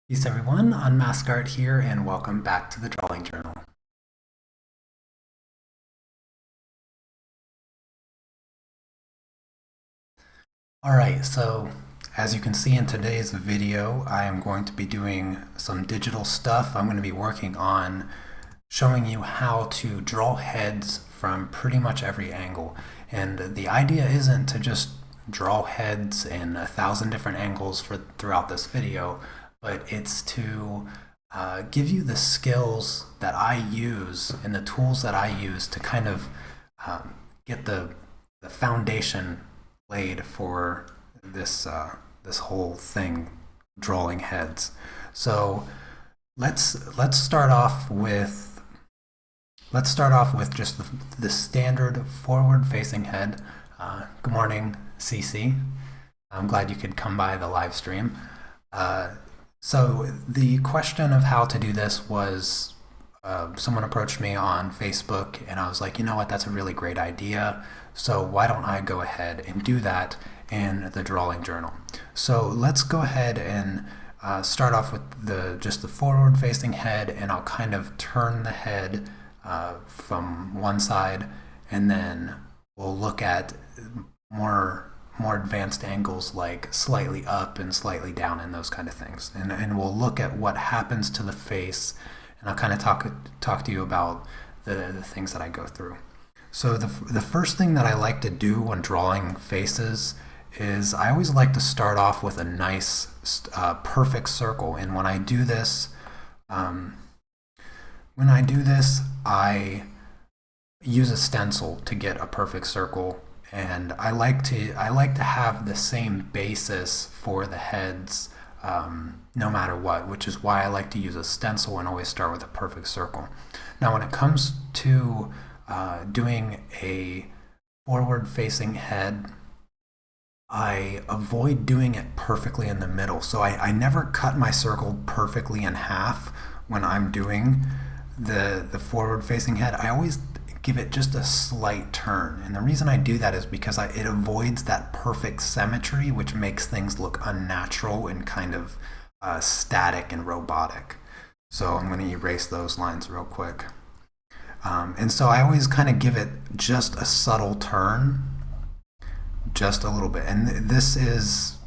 Peace everyone, Unmask Art here, and welcome back to the Drawing Journal. Alright, so as you can see in today's video, I am going to be doing some digital stuff. I'm going to be working on showing you how to draw heads from pretty much every angle. And the idea isn't to just draw heads in 1,000 different angles throughout this video, but it's to give you the skills that I use and the tools that I use to kind of get the foundation laid for this whole thing, drawing heads. So let's start off with just the standard forward-facing head. Good morning, CC. I'm glad you could come by the live stream. So the question of how to do this was someone approached me on Facebook, and I was like, you know what, that's a really great idea. So why don't I go ahead and do that in the drawing journal? So let's go ahead and start off with just the forward-facing head, and I'll kind of turn the head from one side, and then we'll look at more advanced angles like slightly up and slightly down and those kind of things. And we'll look at what happens to the face, and I'll kind of talk to you about the things that I go through. So the first thing that I like to do when drawing faces is I always like to start off with a nice perfect circle. And when I do this, I use a stencil to get a perfect circle. And I like to have the same basis for the heads no matter what, which is why I like to use a stencil and always start with a perfect circle. Now when it comes to doing a forward-facing head, I avoid doing it perfectly in the middle. So I never cut my circle perfectly in half when I'm doing the forward-facing head. I always give it just a slight turn. And the reason I do that is because it avoids that perfect symmetry, which makes things look unnatural and kind of static and robotic. So I'm going to erase those lines real quick. And so I always kind of give it just a subtle turn, just a little bit. And this is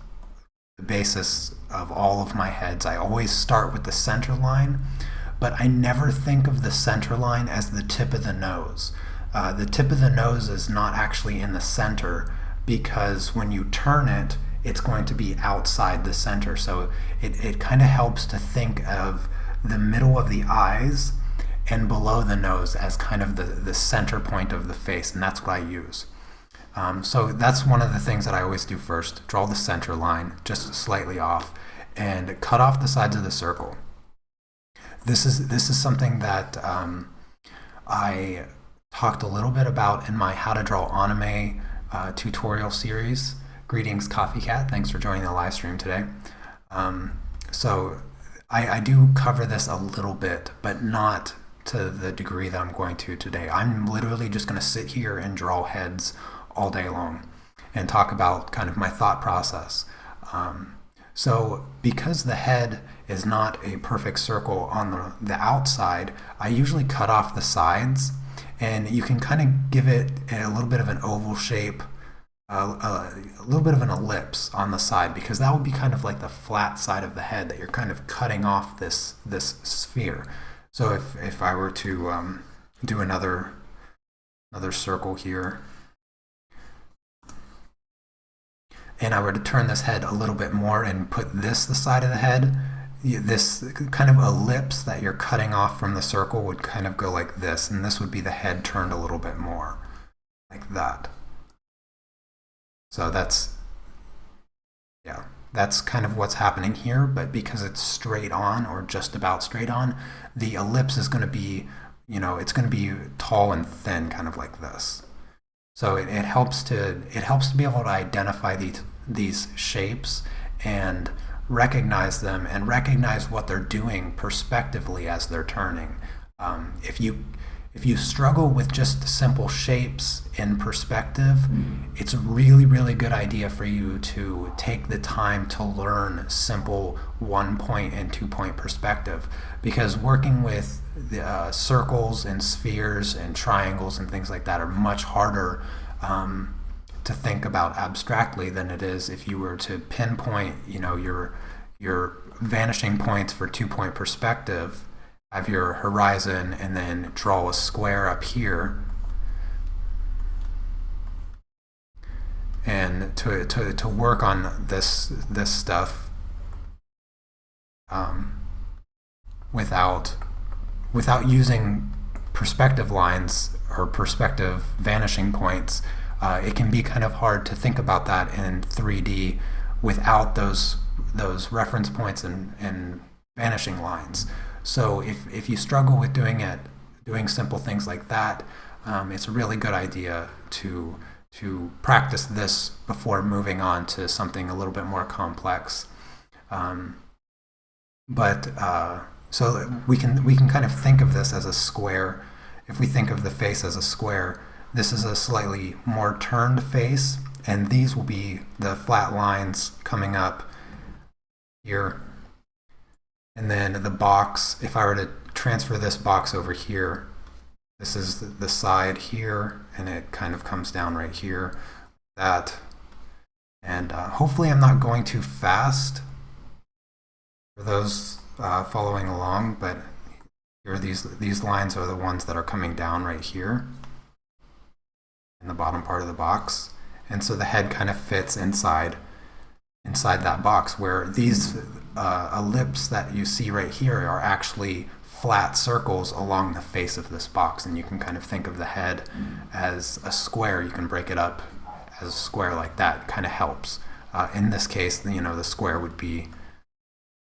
the basis of all of my heads. I always start with the center line, but I never think of the center line as the tip of the nose. The tip of the nose is not actually in the center, because when you turn it, it's going to be outside the center. So it kind of helps to think of the middle of the eyes and below the nose as kind of the center point of the face, and that's what I use. So that's one of the things that I always do first. Draw the center line just slightly off and cut off the sides of the circle. This is something that I talked a little bit about in my How to Draw Anime tutorial series. Greetings, Coffee Cat. Thanks for joining the live stream today. So I do cover this a little bit, but not to the degree that I'm going to today. I'm literally just going to sit here and draw heads all day long and talk about kind of my thought process. So because the head is not a perfect circle on the outside, I usually cut off the sides, and you can kind of give it a little bit of an oval shape, a little bit of an ellipse on the side, because that would be kind of like the flat side of the head that you're kind of cutting off this sphere. So if I were to do another circle here, and I were to turn this head a little bit more and put this the side of the head, this kind of ellipse that you're cutting off from the circle would kind of go like this, and this would be the head turned a little bit more, like that. So that's kind of what's happening here, but because it's straight on or just about straight on, the ellipse is going to be, it's going to be tall and thin, kind of like this. So it helps to be able to identify these shapes and recognize them and recognize what they're doing perspectively as they're turning. If you if you struggle with just simple shapes in perspective, it's a really, really good idea for you to take the time to learn simple 1-point and 2-point perspective, because working with the, circles and spheres and triangles and things like that are much harder to think about abstractly than it is if you were to pinpoint, your vanishing points for 2-point perspective, have your horizon, and then draw a square up here. And to work on this stuff without using perspective lines or perspective vanishing points, it can be kind of hard to think about that in 3D without those reference points and vanishing lines. So if you struggle with doing simple things like that, it's a really good idea to practice this before moving on to something a little bit more complex. So we can kind of think of this as a square. If we think of the face as a square, this is a slightly more turned face, and these will be the flat lines coming up here. And then the box, if I were to transfer this box over here, this is the side here, and it kind of comes down right here, that. And hopefully I'm not going too fast for those following along, but here these lines are the ones that are coming down right here in the bottom part of the box. And so the head kind of fits inside that box, where these ellipses that you see right here are actually flat circles along the face of this box, and you can kind of think of the head as a square. You can break it up as a square like that. It kind of helps. In this case, the square would be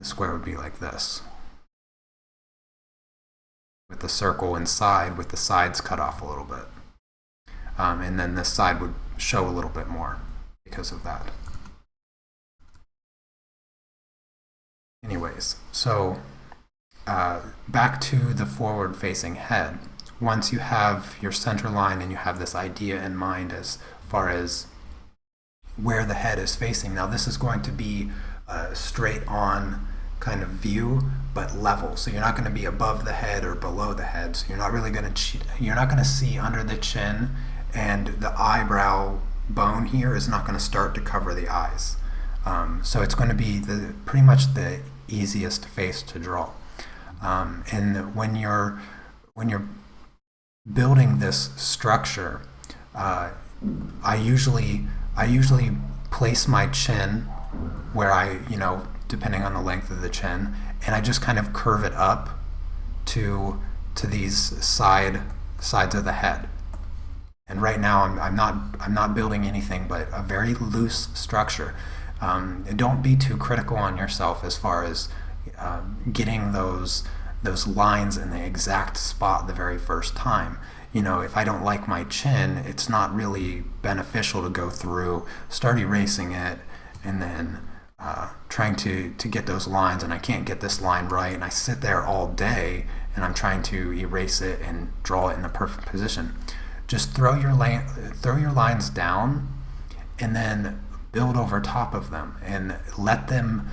like this, with the circle inside, with the sides cut off a little bit, and then this side would show a little bit more because of that. Anyways, so back to the forward-facing head. Once you have your center line and you have this idea in mind as far as where the head is facing, now this is going to be a straight-on kind of view, but level. So you're not going to be above the head or below the head. So you're not going to see under the chin, and the eyebrow bone here is not going to start to cover the eyes. So it's going to be pretty much the easiest face to draw. And when you're building this structure, I usually place my chin where depending on the length of the chin, and I just kind of curve it up to these sides of the head. And right now I'm not building anything but a very loose structure. Don't be too critical on yourself as far as getting those lines in the exact spot the very first time. If I don't like my chin, it's not really beneficial to go through, start erasing it, and then trying to get those lines, and I can't get this line right, and I sit there all day and I'm trying to erase it and draw it in the perfect position. Just throw your lines down and then build over top of them, and let them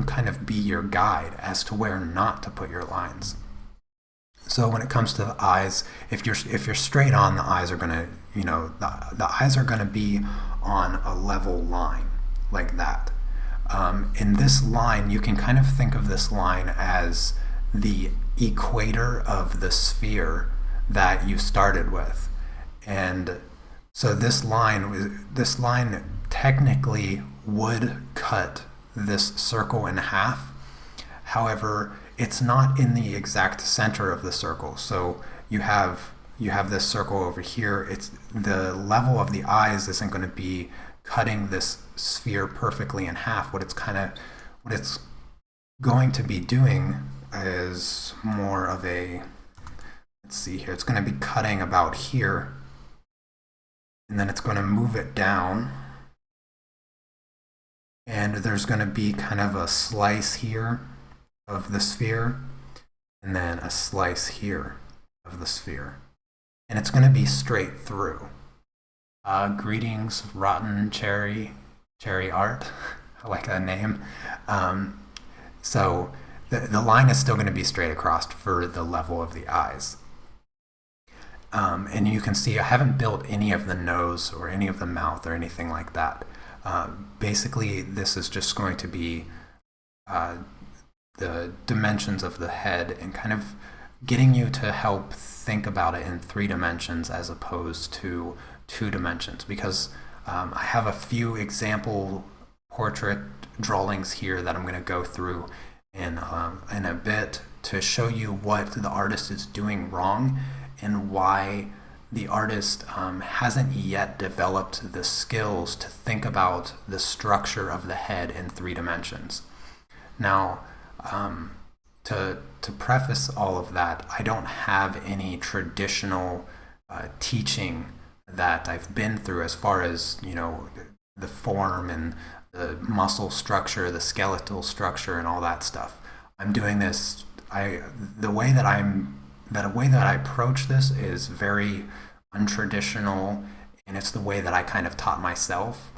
kind of be your guide as to where not to put your lines. So when it comes to the eyes, if you're straight on, the eyes are gonna the eyes are gonna be on a level line like that. In this line, you can kind of think of this line as the equator of the sphere that you started with. And so this line technically would cut this circle in half. However, it's not in the exact center of the circle. So you have this circle over here. It's the level of the eyes isn't going to be cutting this sphere perfectly in half. What it's going to be doing is more of a, let's see here, it's going to be cutting about here, and then it's going to move it down, and there's going to be kind of a slice here of the sphere, and then a slice here of the sphere. And it's going to be straight through. Greetings, rotten cherry art. I like that name. So the line is still going to be straight across for the level of the eyes. And you can see I haven't built any of the nose or any of the mouth or anything like that. Basically, this is just going to be the dimensions of the head and kind of getting you to help think about it in 3 dimensions as opposed to 2 dimensions, because I have a few example portrait drawings here that I'm going to go through in a bit to show you what the artist is doing wrong and why the artist hasn't yet developed the skills to think about the structure of the head in 3 dimensions. Now, to preface all of that, I don't have any traditional teaching that I've been through as far as, the form and the muscle structure, the skeletal structure, and all that stuff. I'm doing this. The way that I approach this is very untraditional, and it's the way that I kind of taught myself.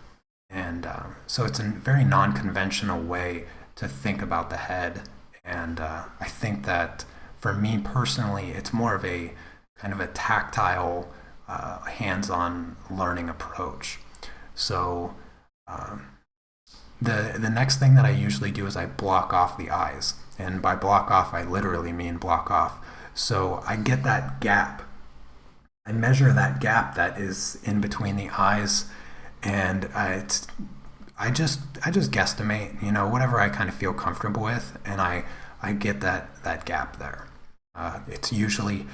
And so it's a very non-conventional way to think about the head. And I think that for me personally, it's more of a kind of a tactile, hands-on learning approach. So the next thing that I usually do is I block off the eyes. And by block off, I literally mean block off. So I get that gap. I measure that gap that is in between the eyes, and I just guesstimate, whatever I kind of feel comfortable with, and I get that gap there. It's usually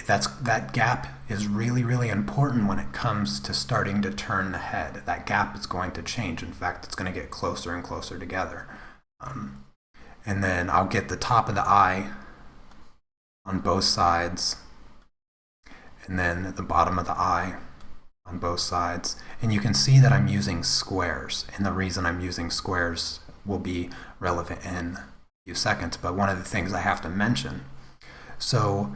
that gap is really, really important when it comes to starting to turn the head. That gap is going to change. In fact, it's going to get closer and closer together. And then I'll get the top of the eye on both sides, and then the bottom of the eye on both sides. And you can see that I'm using squares, and the reason I'm using squares will be relevant in a few seconds, but one of the things I have to mention. So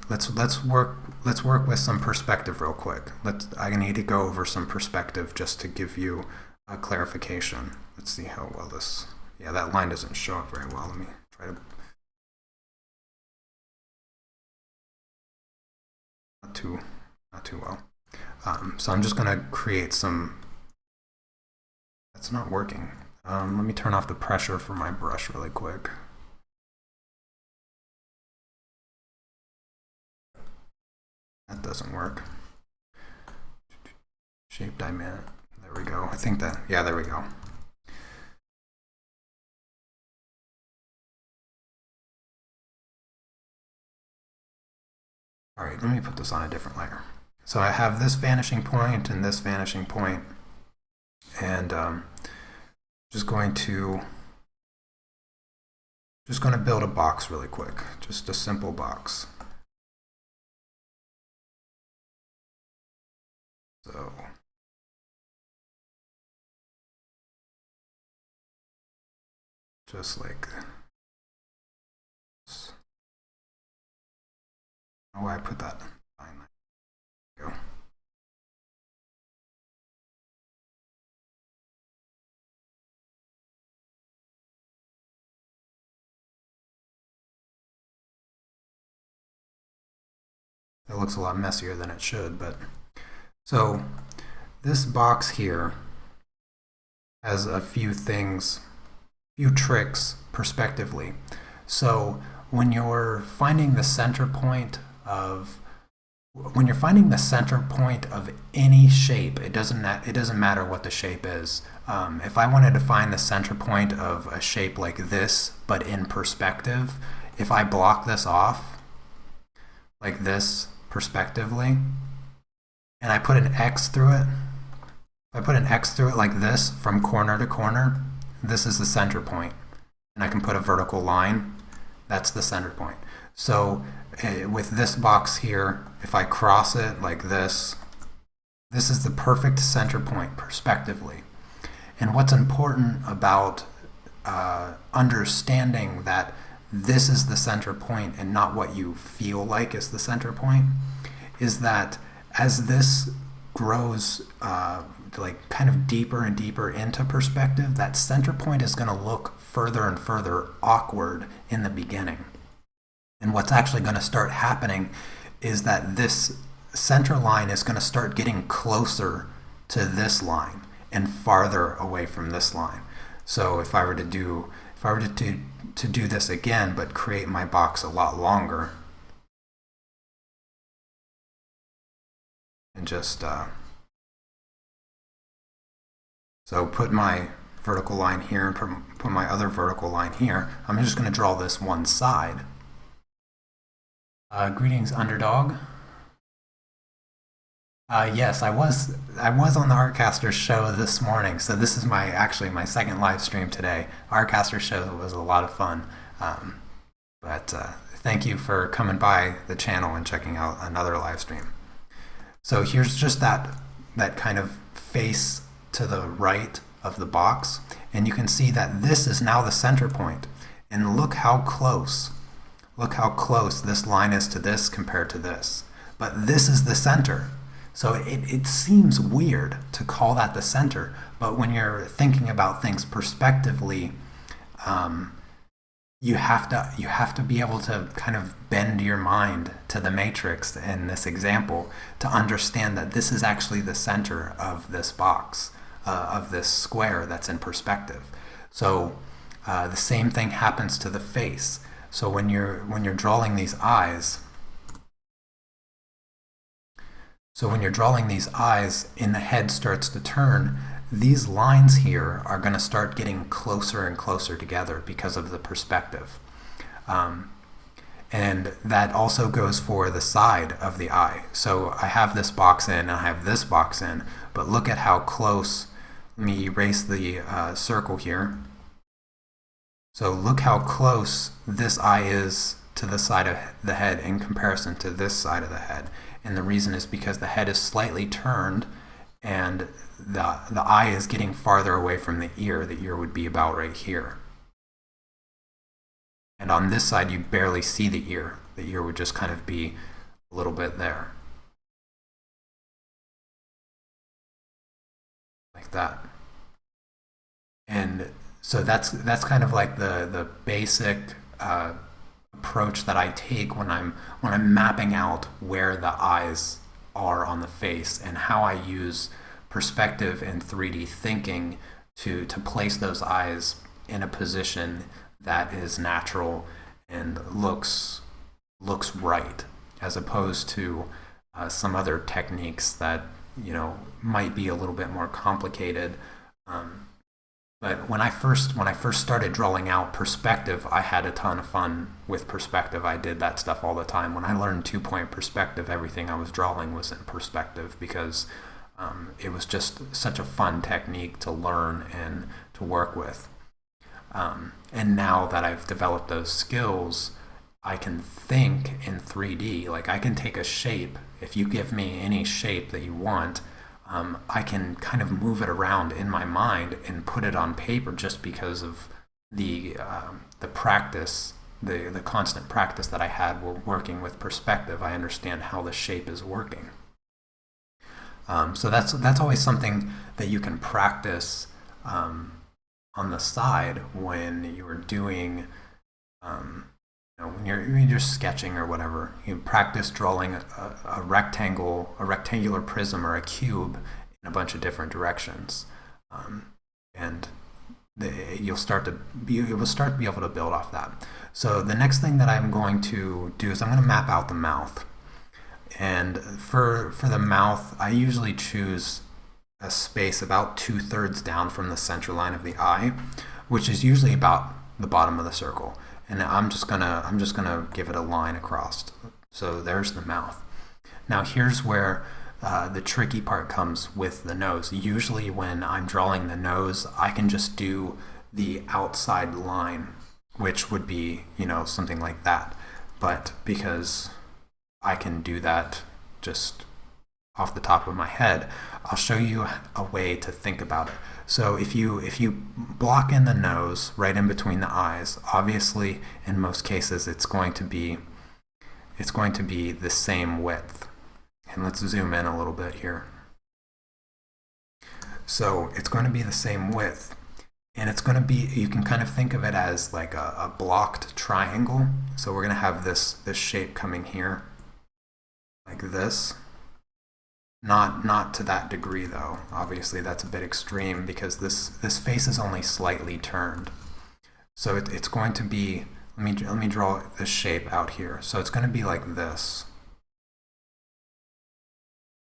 let's work with some perspective real quick. I need to go over some perspective just to give you a clarification. Let's see how well this. Yeah, that line doesn't show up very well. Let me try to. Not too well. So I'm just going to create some. That's not working. Let me turn off the pressure for my brush really quick. That doesn't work. Shape diamond. There we go. I think that. Yeah, there we go. All right, let me put this on a different layer. So I have this vanishing point and this vanishing point, and just going to build a box really quick, just a simple box. So just like this. Oh, I put that. Fine. There we go. That looks a lot messier than it should, but so this box here has a few things, few tricks perspectively. So when you're finding the center point of any shape, it doesn't matter what the shape is. If I wanted to find the center point of a shape like this, but in perspective, if I block this off like this perspectively, and I put an X through it, if I put an X through it like this from corner to corner, this is the center point. And I can put a vertical line, that's the center point. So with this box here, if I cross it like this is the perfect center point perspectively. And what's important about understanding that this is the center point and not what you feel like is the center point, is that as this grows like kind of deeper and deeper into perspective, that center point is going to look further and further awkward in the beginning. And what's actually going to start happening is that this center line is going to start getting closer to this line and farther away from this line. So if I were to do this again, but create my box a lot longer, and just so put my vertical line here and put my other vertical line here. I'm just going to draw this one side. Greetings, underdog. Yes, I was on the Artcaster show this morning, so this is actually my second live stream today. Artcaster show was a lot of fun, but thank you for coming by the channel and checking out another live stream. So here's just that kind of face to the right of the box, and you can see that this is now the center point. And look how close this line is to this compared to this. But this is the center. So it seems weird to call that the center, but when you're thinking about things perspectively, you have to be able to kind of bend your mind to the matrix in this example to understand that this is actually the center of this box, of this square that's in perspective. So the same thing happens to the face. So when you're drawing these eyes, and the head starts to turn, these lines here are going to start getting closer and closer together because of the perspective. And that also goes for the side of the eye. So I have this box in and I have this box in, but look at how close. Let me erase the circle here. So look how close this eye is to the side of the head in comparison to this side of the head. And the reason is because the head is slightly turned and the eye is getting farther away from the ear. The ear would be about right here. And on this side, you barely see the ear. The ear would just kind of be a little bit there. Like that. And so that's kind of like the basic approach that I take when I'm mapping out where the eyes are on the face, and how I use perspective and 3D thinking to place those eyes in a position that is natural and looks right, as opposed to some other techniques that might be a little bit more complicated. But when I first started drawing out perspective, I had a ton of fun with perspective. I did that stuff all the time. When I learned 2-point perspective, everything I was drawing was in perspective, because it was just such a fun technique to learn and to work with. And now that I've developed those skills, I can think in 3D. Like, I can take a shape. If you give me any shape that you want, I can kind of move it around in my mind and put it on paper, just because of the practice, the constant practice that I had working with perspective. I understand how the shape is working. So that's always something that you can practice on the side when you're doing, when you're sketching or whatever. You practice drawing a rectangular prism or a cube in a bunch of different directions, and you'll start to be able to build off that. So the next thing that I'm going to do is I'm going to map out the mouth. And for the mouth, I usually choose a space about 2/3 down from the center line of the eye, which is usually about the bottom of the circle. And I'm just gonna give it a line across. So there's the mouth. Now here's where the tricky part comes with the nose. Usually when I'm drawing the nose, I can just do the outside line, which would be, something like that. But because I can do that just off the top of my head, I'll show you a way to think about it. So if you block in the nose right in between the eyes, obviously in most cases it's going to be the same width. And let's zoom in a little bit here. So it's going to be the same width. And it's going to be, you can kind of think of it as like a blocked triangle. So we're going to have this shape coming here, like this. Not to that degree though. Obviously that's a bit extreme because this face is only slightly turned. So it's going to be, let me draw this shape out here. So it's going to be like this.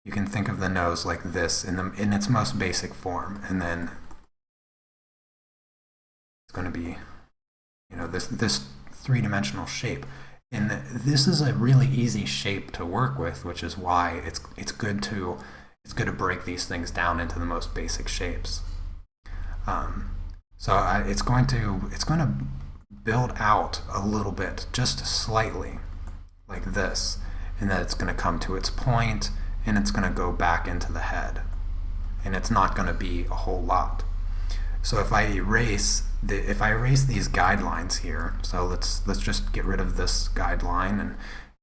You can think of the nose like this in its most basic form, and then it's going to be, you know, this three-dimensional shape. And this is a really easy shape to work with, which is why it's good to break these things down into the most basic shapes. It's going to build out a little bit, just slightly, like this, and then it's going to come to its point, and it's going to go back into the head, and it's not going to be a whole lot. So if I erase these guidelines here, so let's just get rid of this guideline and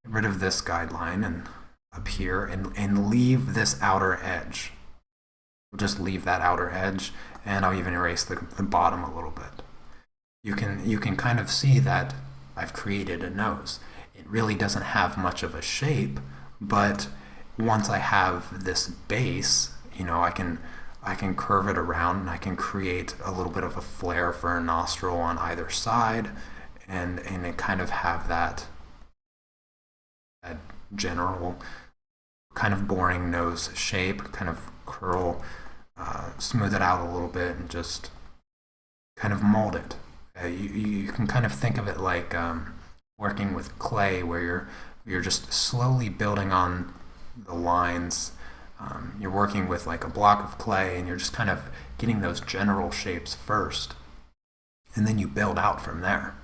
get rid of this guideline and up here and leave this outer edge. We'll just leave that outer edge, and I'll even erase the bottom a little bit. You can kind of see that I've created a nose. It really doesn't have much of a shape, but once I have this base, you know, I can curve it around, and I can create a little bit of a flare for a nostril on either side, and it kind of have that general kind of boring nose shape, kind of curl, smooth it out a little bit, and just kind of mold it. You can kind of think of it like working with clay, where you're just slowly building on the lines. You're working with like a block of clay, and you're just kind of getting those general shapes first, and then you build out from there.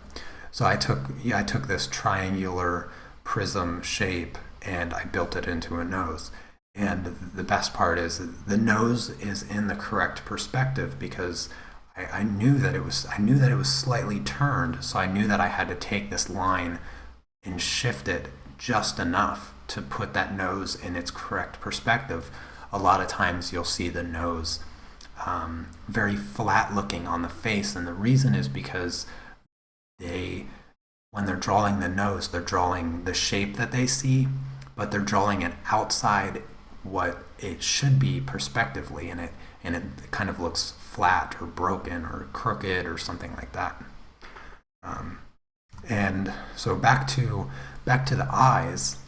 So I took this triangular prism shape and I built it into a nose. And the best part is the nose is in the correct perspective because I knew that it was slightly turned, so I knew that I had to take this line and shift it just enough to put that nose in its correct perspective. A lot of times you'll see the nose very flat looking on the face, and the reason is because when they're drawing the nose, they're drawing the shape that they see, but they're drawing it outside what it should be perspectively, and it kind of looks flat or broken or crooked or something like that. And so back to the eyes.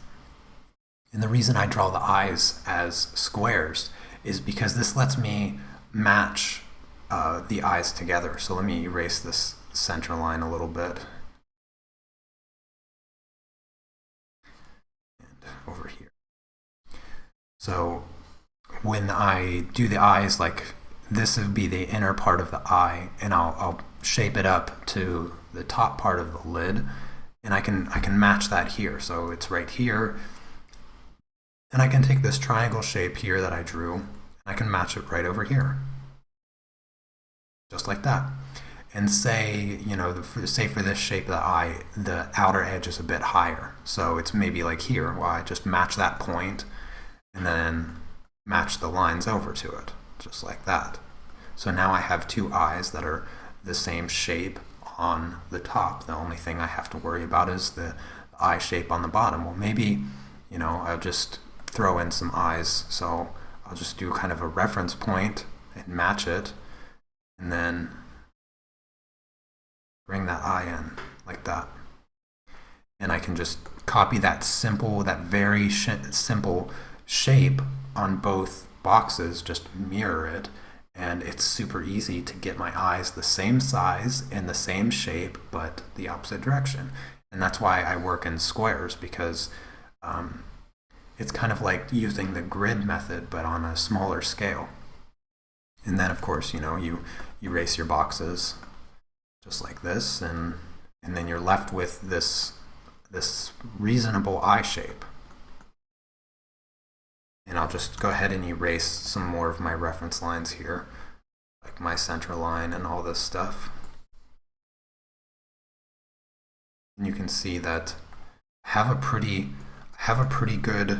And the reason I draw the eyes as squares is because this lets me match the eyes together. So let me erase this center line a little bit. And over here. So when I do the eyes, like this would be the inner part of the eye, and I'll shape it up to the top part of the lid, and I can match that here. So it's right here. And I can take this triangle shape here that I drew, and I can match it right over here. Just like that. And say, you know, say for this shape of the eye, the outer edge is a bit higher. So it's maybe like here. Well, I just match that point and then match the lines over to it, just like that. So now I have two eyes that are the same shape on the top. The only thing I have to worry about is the eye shape on the bottom. Well, maybe, you know, I'll just throw in some eyes. So I'll just do kind of a reference point and match it, and then bring that eye in like that. And I can just copy that very simple shape on both boxes, just mirror it, and it's super easy to get my eyes the same size and the same shape, but the opposite direction. And that's why I work in squares, because it's kind of like using the grid method, but on a smaller scale. And then, of course, you know, you erase your boxes just like this, and then you're left with this reasonable eye shape. And I'll just go ahead and erase some more of my reference lines here, like my center line and all this stuff. And you can see that I have a pretty good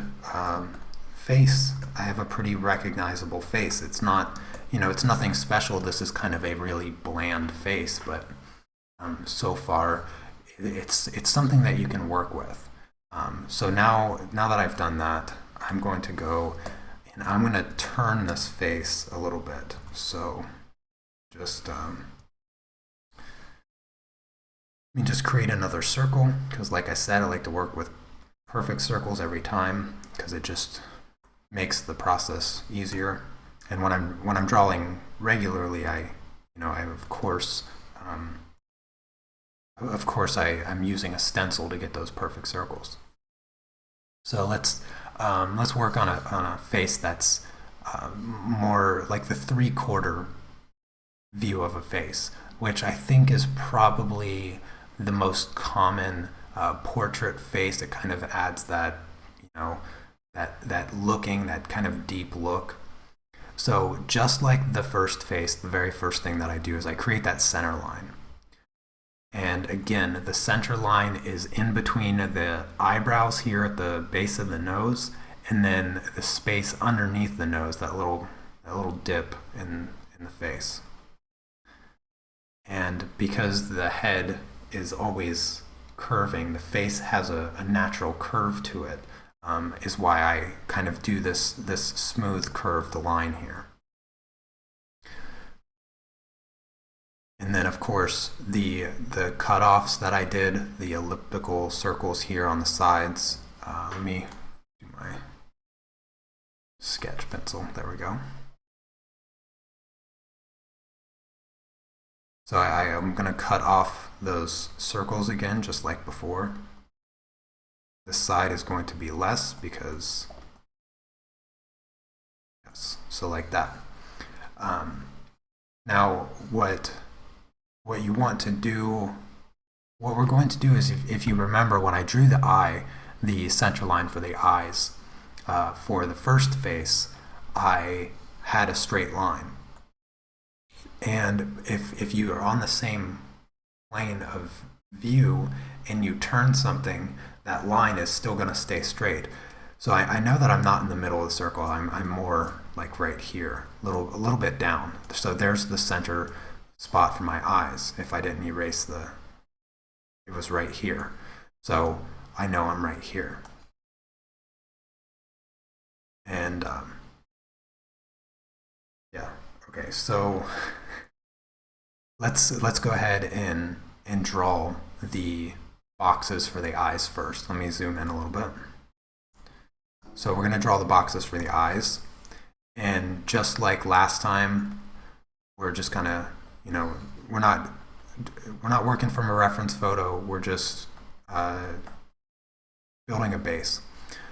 face. I have a pretty recognizable face. It's not, it's nothing special. This is kind of a really bland face, but so far it's something that you can work with. So now that I've done that, I'm going to go and I'm going to turn this face a little bit. So just let me just create another circle, because like I said, I like to work with perfect circles every time because it just makes the process easier. And when I'm drawing regularly, I'm using a stencil to get those perfect circles. So let's work on a face that's more like the 3/4 view of a face, which I think is probably the most common portrait face. It kind of adds that, that looking, that kind of deep look. So just like the first face, the very first thing that I do is I create that center line. And again, the center line is in between the eyebrows here at the base of the nose, and then the space underneath the nose, that little dip in the face. And because the head is always curving, the face has a natural curve to it, is why I kind of do this smooth curved line here. And then of course the cutoffs that I did, the elliptical circles here on the sides. Let me do my sketch pencil. There we go. So I am going to cut off those circles again, just like before. This side is going to be less because, yes, so like that. Now what you want to do, what we're going to do is, if you remember when I drew the eye, the center line for the eyes, for the first face, I had a straight line. And if you are on the same plane of view and you turn something, that line is still going to stay straight. So I know that I'm not in the middle of the circle. I'm more like right here, a little bit down. So there's the center spot for my eyes. If I didn't erase it was right here. So I know I'm right here. And yeah, okay, so let's go ahead and draw the boxes for the eyes first. Let me zoom in a little bit. So we're going to draw the boxes for the eyes, and just like last time, we're just gonna, we're not working from a reference photo. We're just building a base.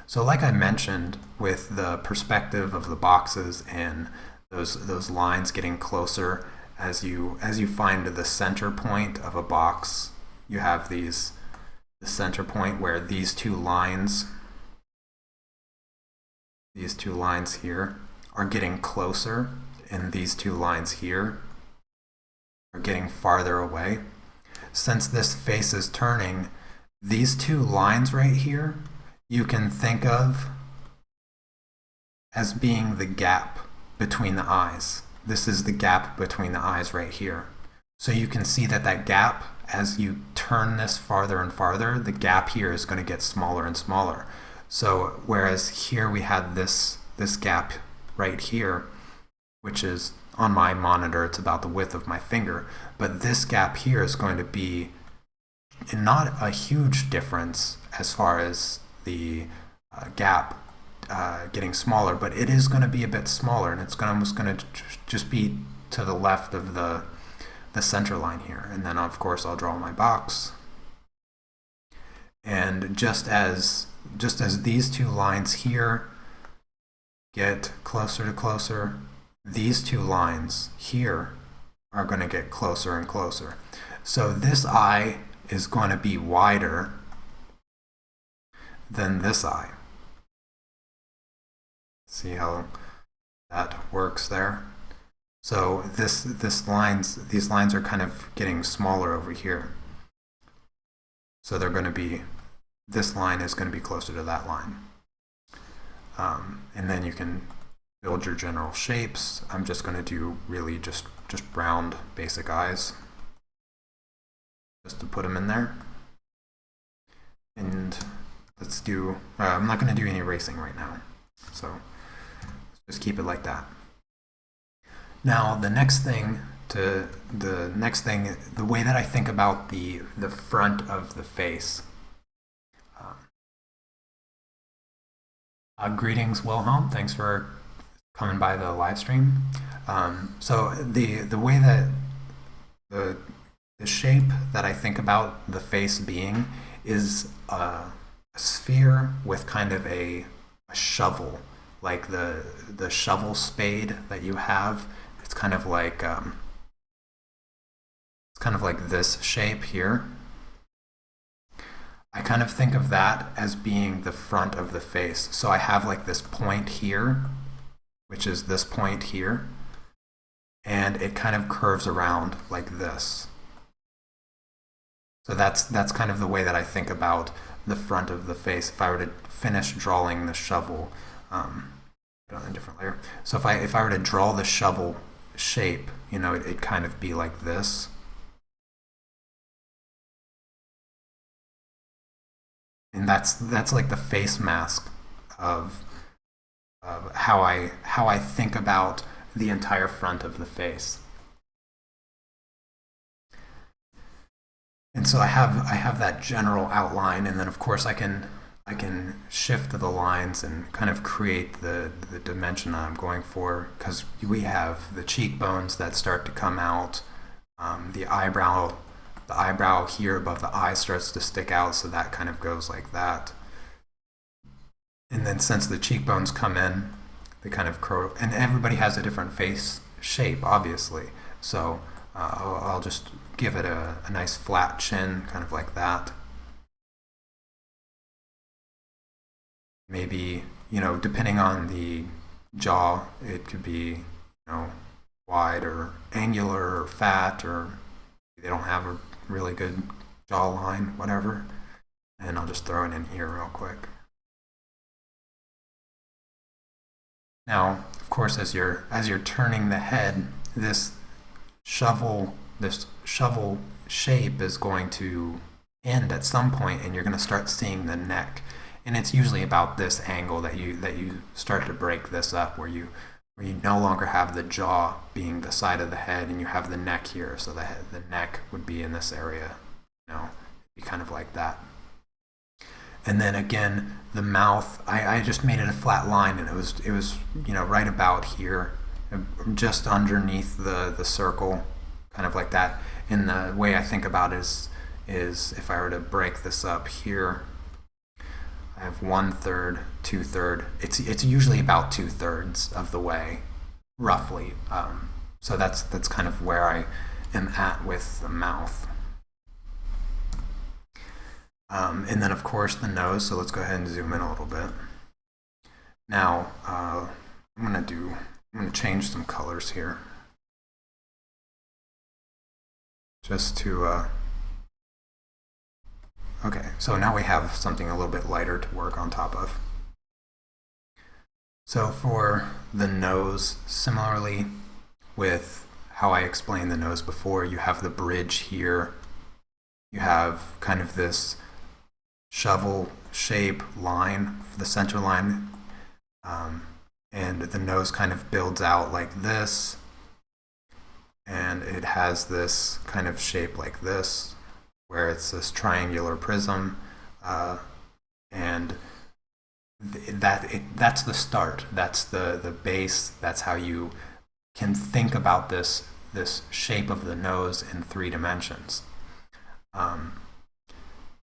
So like I mentioned, with the perspective of the boxes and those lines getting closer, as you find the center point of a box, you have the center point where these two lines here are getting closer, and these two lines here are getting farther away. Since this face is turning, these two lines right here you can think of as being the gap between the eyes. This is the gap between the eyes right here. So you can see that gap, as you turn this farther and farther, the gap here is going to get smaller and smaller. So whereas here we had this gap right here, which is on my monitor, it's about the width of my finger, but this gap here is going to be not a huge difference as far as the gap getting smaller, but it is going to be a bit smaller, and it's almost going to just be to the left of the center line here. And then of course I'll draw my box, and just as these two lines here get closer to closer, these two lines here are going to get closer and closer. So this eye is going to be wider than this eye. See how that works there? So these lines are kind of getting smaller over here. So they're going to be, this line is going to be closer to that line. And then you can build your general shapes. I'm just going to do really just round basic eyes, just to put them in there. And let's do, I'm not going to do any erasing right now. So let's just keep it like that. Now the next thing, the way that I think about the front of the face. Greetings, Wilhelm. Thanks for coming by the live stream. So the way that the shape that I think about the face being is a sphere with kind of a shovel, like the shovel spade that you have. It's kind of like this shape here. I kind of think of that as being the front of the face. So I have like this point here, which is this point here, and it kind of curves around like this. So that's kind of the way that I think about the front of the face. If I were to finish drawing the shovel, put it on a different layer. So if I were to draw the shovel shape, you know, it'd kind of be like this. And that's like the face mask of how I think about the entire front of the face. And so I have that general outline, and then of course I can shift the lines and kind of create the dimension that I'm going for, because we have the cheekbones that start to come out, the eyebrow here above the eye starts to stick out, so that kind of goes like that. And then since the cheekbones come in, they kind of curl, and everybody has a different face shape, obviously. So I'll just give it a nice flat chin, kind of like that. Maybe, you know, depending on the jaw, it could be, you know, wide or angular or fat, or they don't have a really good jawline, whatever. And I'll just throw it in here real quick. Now, of course, as you're turning the head, this shovel shape is going to end at some point, and you're going to start seeing the neck. And it's usually about this angle that you start to break this up, where you no longer have the jaw being the side of the head, and you have the neck here. So the neck would be in this area, you know, it'd be kind of like that. And then again, the mouth, I just made it a flat line, and it was you know, right about here, just underneath the circle, kind of like that. And the way I think about it is if I were to break this up here, I have 1/3, 2/3. It's usually about 2/3 of the way, roughly. So that's kind of where I am at with the mouth. And then of course the nose. So let's go ahead and zoom in a little bit. Now I'm gonna change some colors here, just to. Okay, so now we have something a little bit lighter to work on top of. So for the nose, similarly with how I explained the nose before, you have the bridge here. You have kind of this shovel shape line for the center line, and the nose kind of builds out like this, and it has this kind of shape like this, where it's this triangular prism, and that's the start. That's the base. That's how you can think about this shape of the nose in 3 dimensions.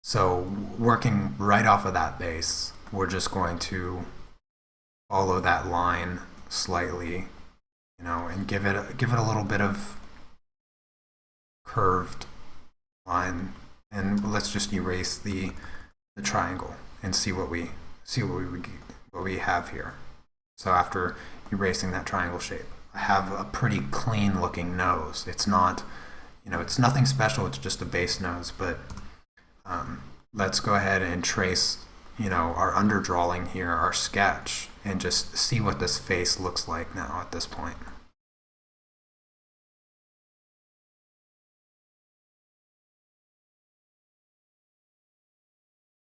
So working right off of that base, we're just going to follow that line slightly, you know, and give it a little bit of curved line, and let's just erase the triangle and see what we have here. So after erasing that triangle shape, I have a pretty clean looking nose. It's not, it's nothing special, it's just a base nose, but let's go ahead and trace, our underdrawing here, our sketch, and just see what this face looks like now at this point.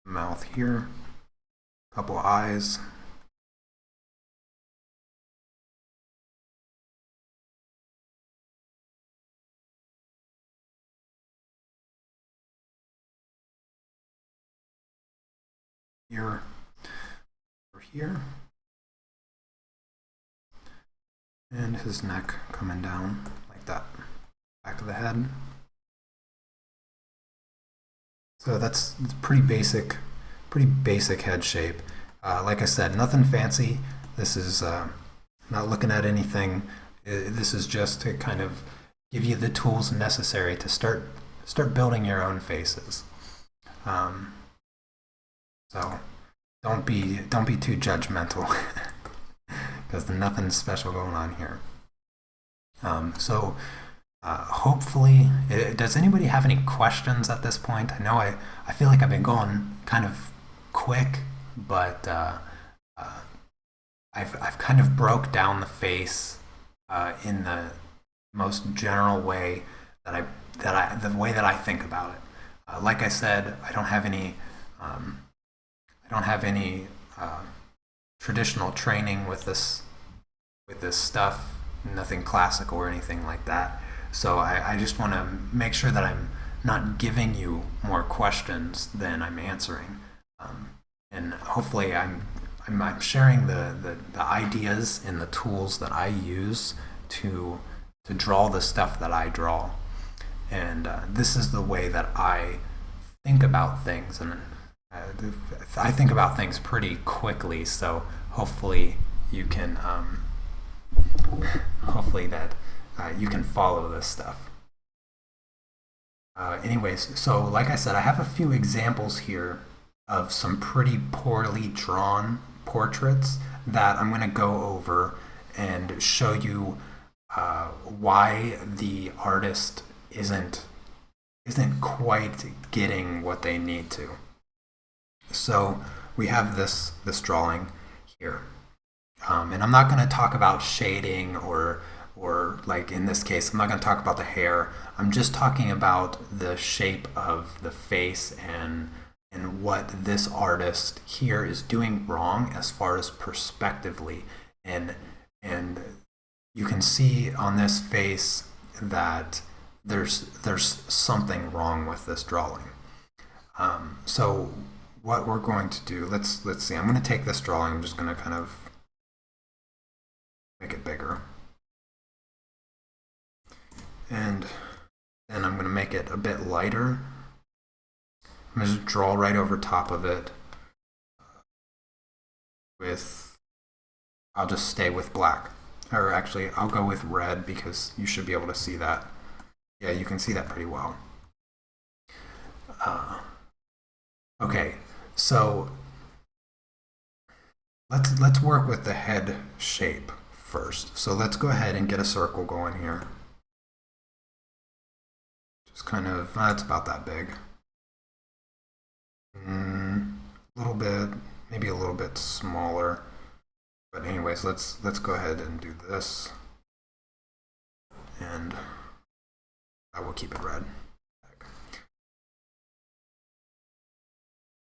Mouth here, couple eyes. Here, over here, and his neck coming down like that, back of the head. So that's pretty basic head shape. Like I said, nothing fancy. This is not looking at anything. This is just to kind of give you the tools necessary to start building your own faces. So don't be too judgmental because there's nothing special going on here. Hopefully, does anybody have any questions at this point? I know I feel like I've been going kind of quick, but I've kind of broke down the face in the most general way the way that I think about it. Like I said, I don't have any traditional training with this stuff. Nothing classical or anything like that. So I just want to make sure that I'm not giving you more questions than I'm answering, and hopefully I'm sharing the ideas and the tools that I use to draw the stuff that I draw, and this is the way that I think about things, and I think about things pretty quickly. So hopefully you can you can follow this stuff. Anyways, so like I said, I have a few examples here of some pretty poorly drawn portraits that I'm going to go over and show you why the artist isn't quite getting what they need to. So we have this drawing here, and I'm not going to talk about shading or like in this case, I'm not going to talk about the hair. I'm just talking about the shape of the face and what this artist here is doing wrong as far as perspectively. And you can see on this face that there's something wrong with this drawing. So what we're going to do, let's see. I'm going to take this drawing. I'm just going to kind of make it bigger. And then I'm going to make it a bit lighter. I'm going to just draw right over top of it I'll just stay with black. Or actually, I'll go with red because you should be able to see that. Yeah, you can see that pretty well. Okay, so let's work with the head shape first. So let's go ahead and get a circle going here. Just kind of, it's about that big. A little bit, maybe a little bit smaller. But anyways, let's go ahead and do this. And I will keep it red.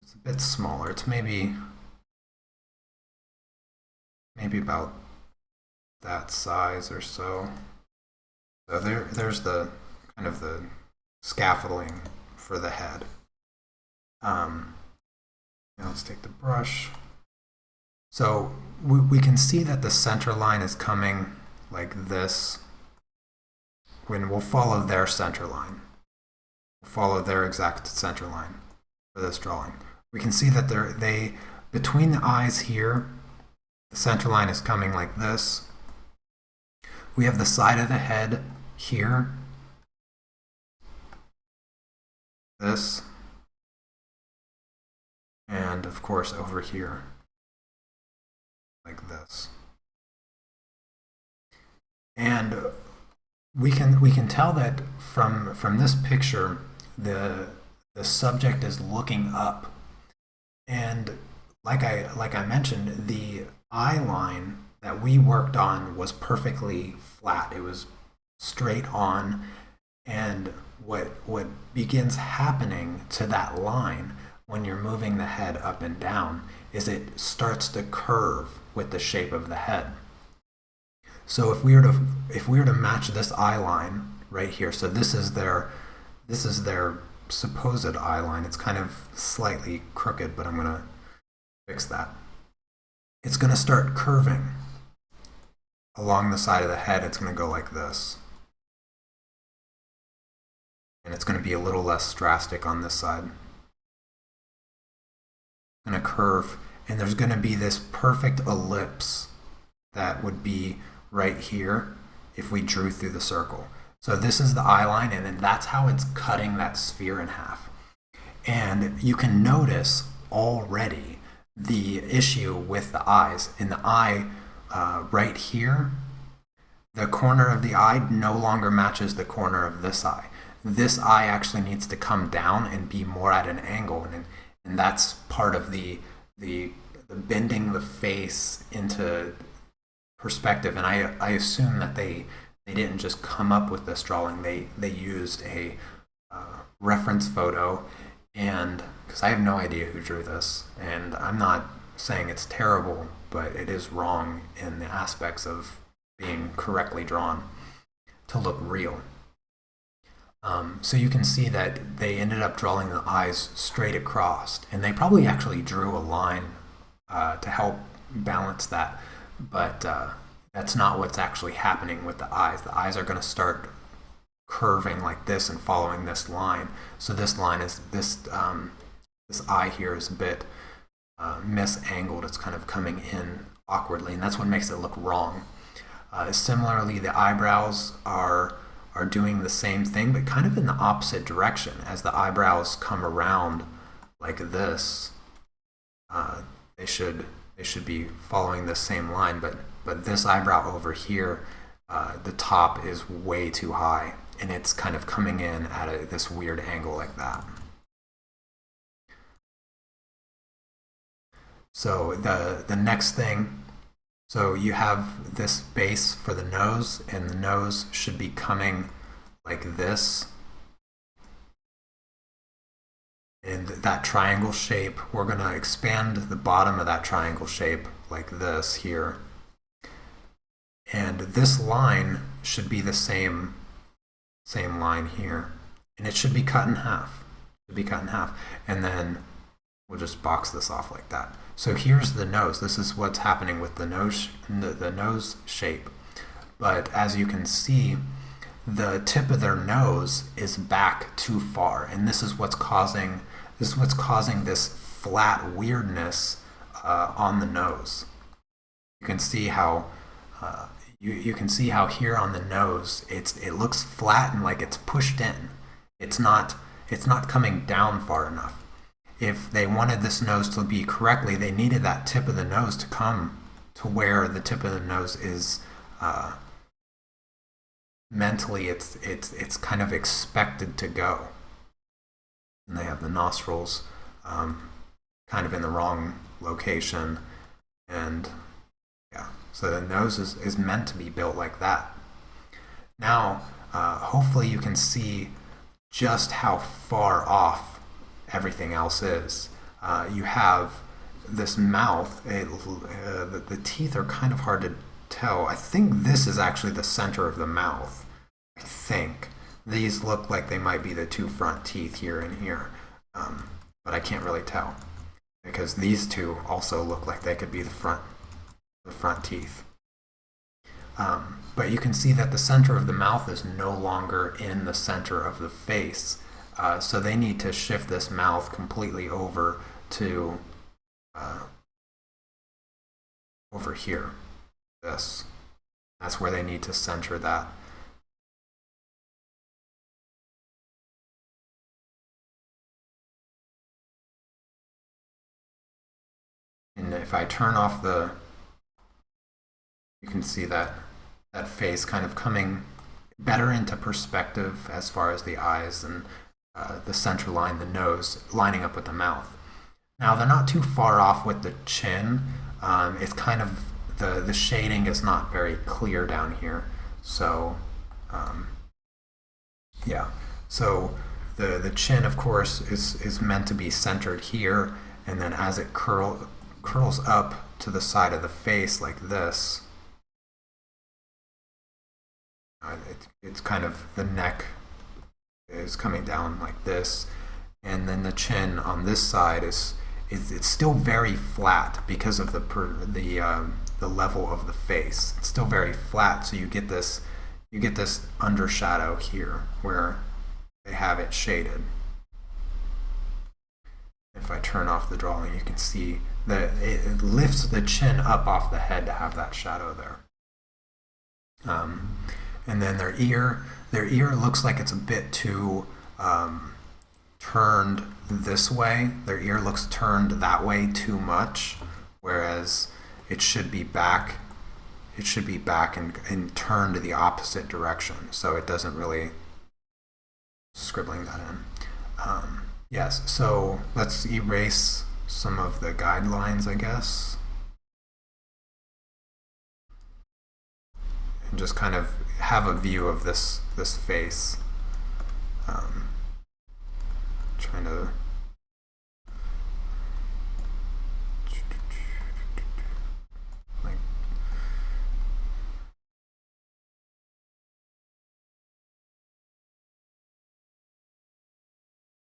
It's a bit smaller. It's maybe about that size or so. So there's the kind of the scaffolding for the head. Now let's take the brush. So we can see that the center line is coming like this. When we'll follow their center line. We'll follow their exact center line for this drawing. We can see that they between the eyes here, the center line is coming like this. We have the side of the head here. This. And of course over here. like this. And we can tell that from this picture, the subject is looking up, and like I mentioned, the eye line that we worked on was perfectly flat. It was straight on, and what begins happening to that line when you're moving the head up and down is it starts to curve with the shape of the head. So if we were to match this eye line right here, so this is their supposed eye line. It's kind of slightly crooked, but I'm gonna fix that. It's gonna start curving along the side of the head. It's gonna go like this, and it's gonna be a little less drastic on this side. It's gonna curve, and there's gonna be this perfect ellipse that would be right here if we drew through the circle. So this is the eye line, and then that's how it's cutting that sphere in half. And you can notice already the issue with the eyes. In the eye right here, the corner of the eye no longer matches the corner of this eye. This eye actually needs to come down and be more at an angle, and that's part of the bending the face into perspective. And I assume that they didn't just come up with this drawing. They used a reference photo, and because I have no idea who drew this, and I'm not saying it's terrible, but it is wrong in the aspects of being correctly drawn to look real. So you can see that they ended up drawing the eyes straight across, and they probably actually drew a line to help balance that, but that's not what's actually happening with the eyes. The eyes are going to start curving like this and following this line. So this line is this eye here is a bit misangled. It's kind of coming in awkwardly, and that's what makes it look wrong. Similarly, the eyebrows are doing the same thing, but kind of in the opposite direction. As the eyebrows come around like this, they should be following the same line, but this eyebrow over here, the top is way too high, and it's kind of coming in at this weird angle like that. So the next thing, so you have this base for the nose, and the nose should be coming like this. And that triangle shape, we're going to expand the bottom of that triangle shape like this here. And this line should be the same line here. And it should be cut in half. And then we'll just box this off like that. So here's the nose. This is what's happening with the nose shape. But as you can see, the tip of their nose is back too far, and this is what's causing this flat weirdness on the nose. You can see how you can see how here on the nose it looks flat and like it's pushed in. It's not coming down far enough. If they wanted this nose to be correctly, they needed that tip of the nose to come to where the tip of the nose is. Mentally, it's kind of expected to go. And they have the nostrils kind of in the wrong location, and yeah, so the nose is meant to be built like that. Now, hopefully you can see just how far off everything else is. You have this mouth, the teeth are kind of hard to tell. I think this is actually the center of the mouth. I think these look like they might be the two front teeth here and here, but I can't really tell because these two also look like they could be the front teeth. But you can see that the center of the mouth is no longer in the center of the face, so they need to shift this mouth completely over to over here. That's where they need to center that. And if I turn off the you can see that face kind of coming better into perspective as far as the eyes and the center line, the nose, lining up with the mouth. Now they're not too far off with the chin. It's kind of the shading is not very clear down here. So yeah, so the chin, of course, is meant to be centered here, and then as it curls up to the side of the face like this, it's kind of, the neck is coming down like this, and then the chin on this side is it's still very flat because of the level of the face. It's still very flat, so you get this undershadow here where they have it shaded. If I turn off the drawing, you can see that it lifts the chin up off the head to have that shadow there. And then their ear looks like it's a bit too turned this way. Their ear looks turned that way too much, whereas it should be back. It should be back and turned the opposite direction, so it doesn't really, scribbling that in. Yes, so let's erase some of the guidelines, I guess, and just kind of have a view of this face. Trying to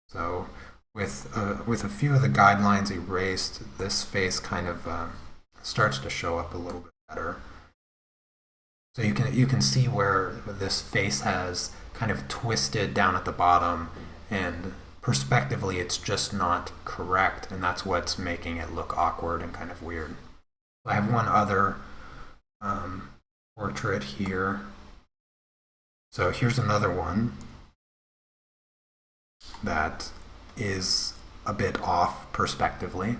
so with a few of the guidelines erased, this face kind of starts to show up a little bit better. So you can see where this face has kind of twisted down at the bottom, and perspectively it's just not correct, and that's what's making it look awkward and kind of weird. I have one other portrait here. So here's another one that is a bit off perspectively.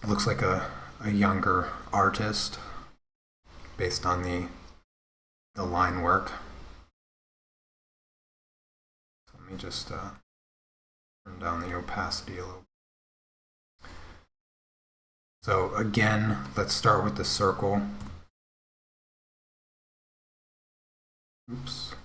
Looks like a younger artist based on the line work. So let me just turn down the opacity a little. So again, let's start with the circle. Oops.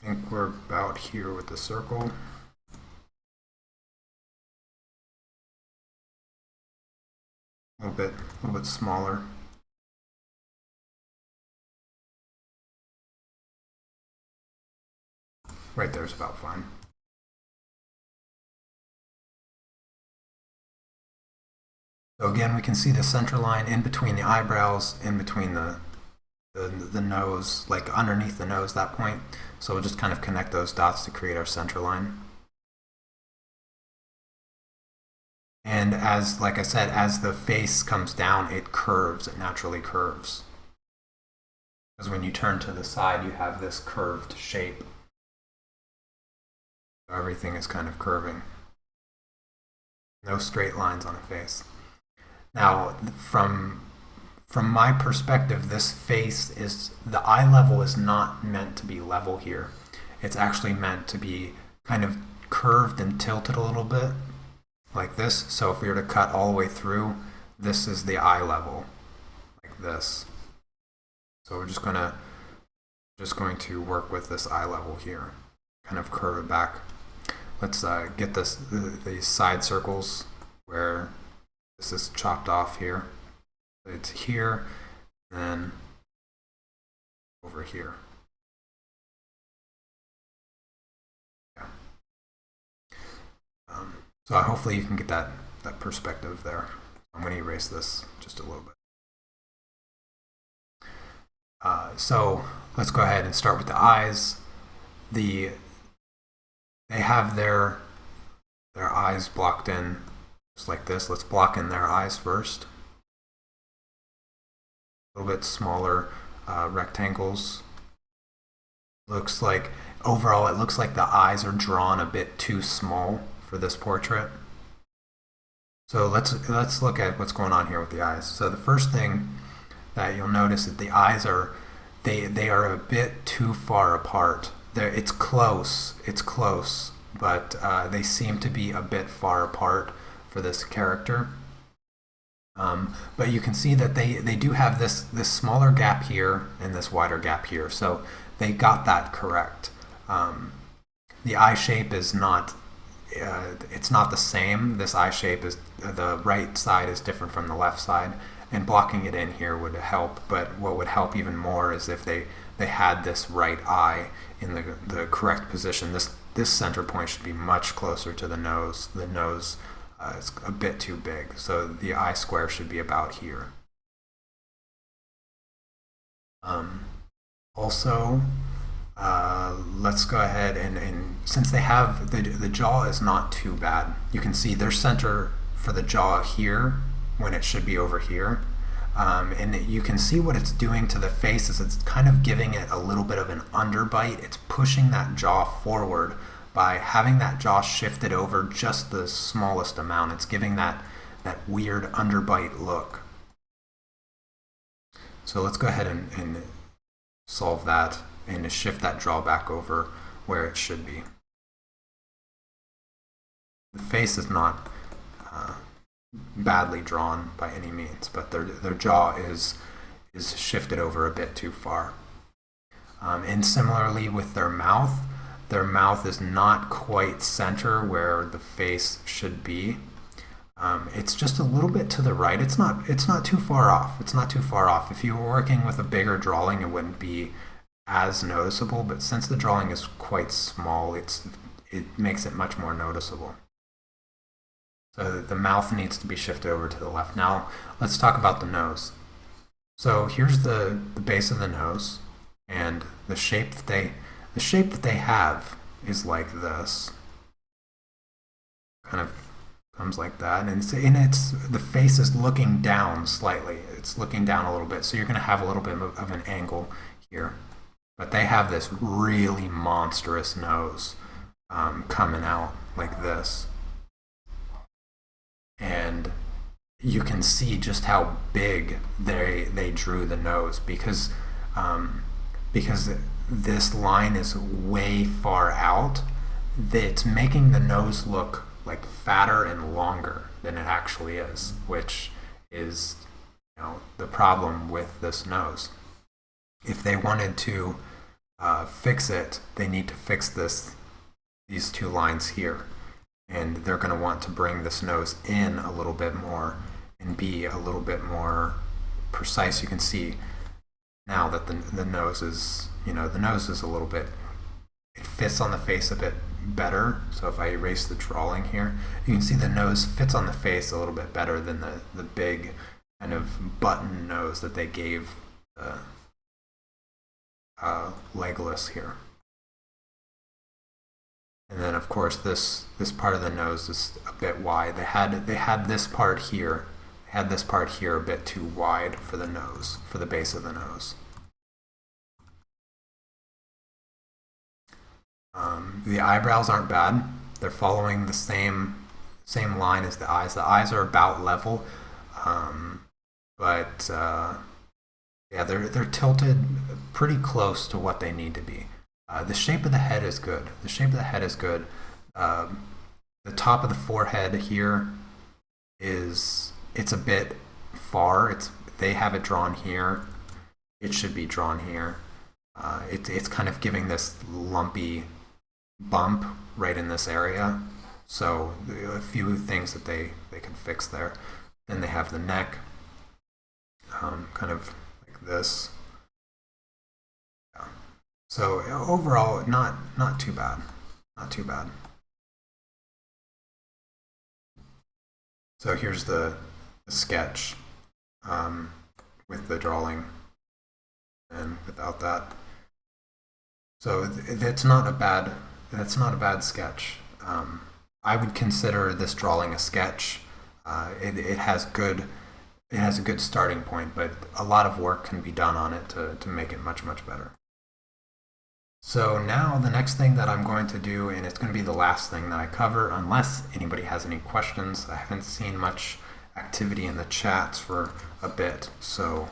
I think we're about here with the circle. A little bit smaller. Right there's about fine. So again, we can see the center line in between the eyebrows, in between the nose, like underneath the nose, that point. So we'll just kind of connect those dots to create our center line. And as, like I said, as the face comes down, it curves, it naturally curves. Because when you turn to the side, you have this curved shape. So everything is kind of curving. No straight lines on a face. Now, from my perspective, this face is, the eye level is not meant to be level here. It's actually meant to be kind of curved and tilted a little bit, like this. So if we were to cut all the way through, this is the eye level, like this. So we're just going to work with this eye level here, kind of curve it back. Let's get these side circles where this is chopped off here. It's here, and then over here. Yeah. So hopefully you can get that perspective there. I'm going to erase this just a little bit. So let's go ahead and start with the eyes. They have their eyes blocked in just like this. Let's block in their eyes first. a little bit smaller rectangles. Looks like overall it looks like the eyes are drawn a bit too small for this portrait. So let's look at what's going on here with the eyes. So the first thing that you'll notice is the eyes are they are a bit too far apart. It's close, but they seem to be a bit far apart for this character. But you can see that they do have this smaller gap here and this wider gap here. So they got that correct. The eye shape is not it's not the same. This eye shape is the right side is different from the left side, and blocking it in here would help. But what would help even more is if they had this right eye in the correct position. This center point should be much closer to the nose. The nose is a bit too big, so the eye square should be about here. Also, let's go ahead and since they have the jaw is not too bad. You can see their center for the jaw here when it should be over here. And you can see what it's doing to the face is it's kind of giving it a little bit of an underbite. It's pushing that jaw forward by having that jaw shifted over just the smallest amount. It's giving that weird underbite look. So let's go ahead and solve that and shift that jaw back over where it should be. The face is not badly drawn by any means, but their jaw is shifted over a bit too far. And similarly with their mouth is not quite center where the face should be. It's just a little bit to the right. It's not too far off. It's not too far off. If you were working with a bigger drawing, it wouldn't be as noticeable, but since the drawing is quite small, it makes it much more noticeable. So the mouth needs to be shifted over to the left. Now let's talk about the nose. So here's the base of the nose, and the shape that they have is like this. Kind of comes like that, and the face is looking down slightly. It's looking down a little bit, so you're going to have a little bit of an angle here. But they have this really monstrous nose coming out like this. And you can see just how big they drew the nose because this line is way far out. It's making the nose look like fatter and longer than it actually is, which is the problem with this nose. If they wanted to fix it, they need to fix these two lines here. And they're going to want to bring this nose in a little bit more and be a little bit more precise. You can see now that the nose is, the nose is a little bit, it fits on the face a bit better. So if I erase the drawing here, you can see the nose fits on the face a little bit better than the big kind of button nose that they gave Legolas here. And then of course this part of the nose is a bit wide. They had this part here. They had this part here a bit too wide for the nose, for the base of the nose. The eyebrows aren't bad. They're following the same line as the eyes. The eyes are about level, but yeah, they're tilted pretty close to what they need to be. The shape of the head is good. The shape of the head is good. The top of the forehead here it's a bit far. They have it drawn here. It should be drawn here. It's kind of giving this lumpy bump right in this area. So a few things that they can fix there. Then they have the neck, kind of like this. Yeah. So overall, not too bad. Not too bad. So here's the sketch with the drawing and without that. So that's not a bad sketch. I would consider this drawing a sketch. It has good it has a good starting point, but a lot of work can be done on it to make it much, much better. So now the next thing that I'm going to do, and it's going to be the last thing that I cover, unless anybody has any questions. I haven't seen much activity in the chats for a bit, so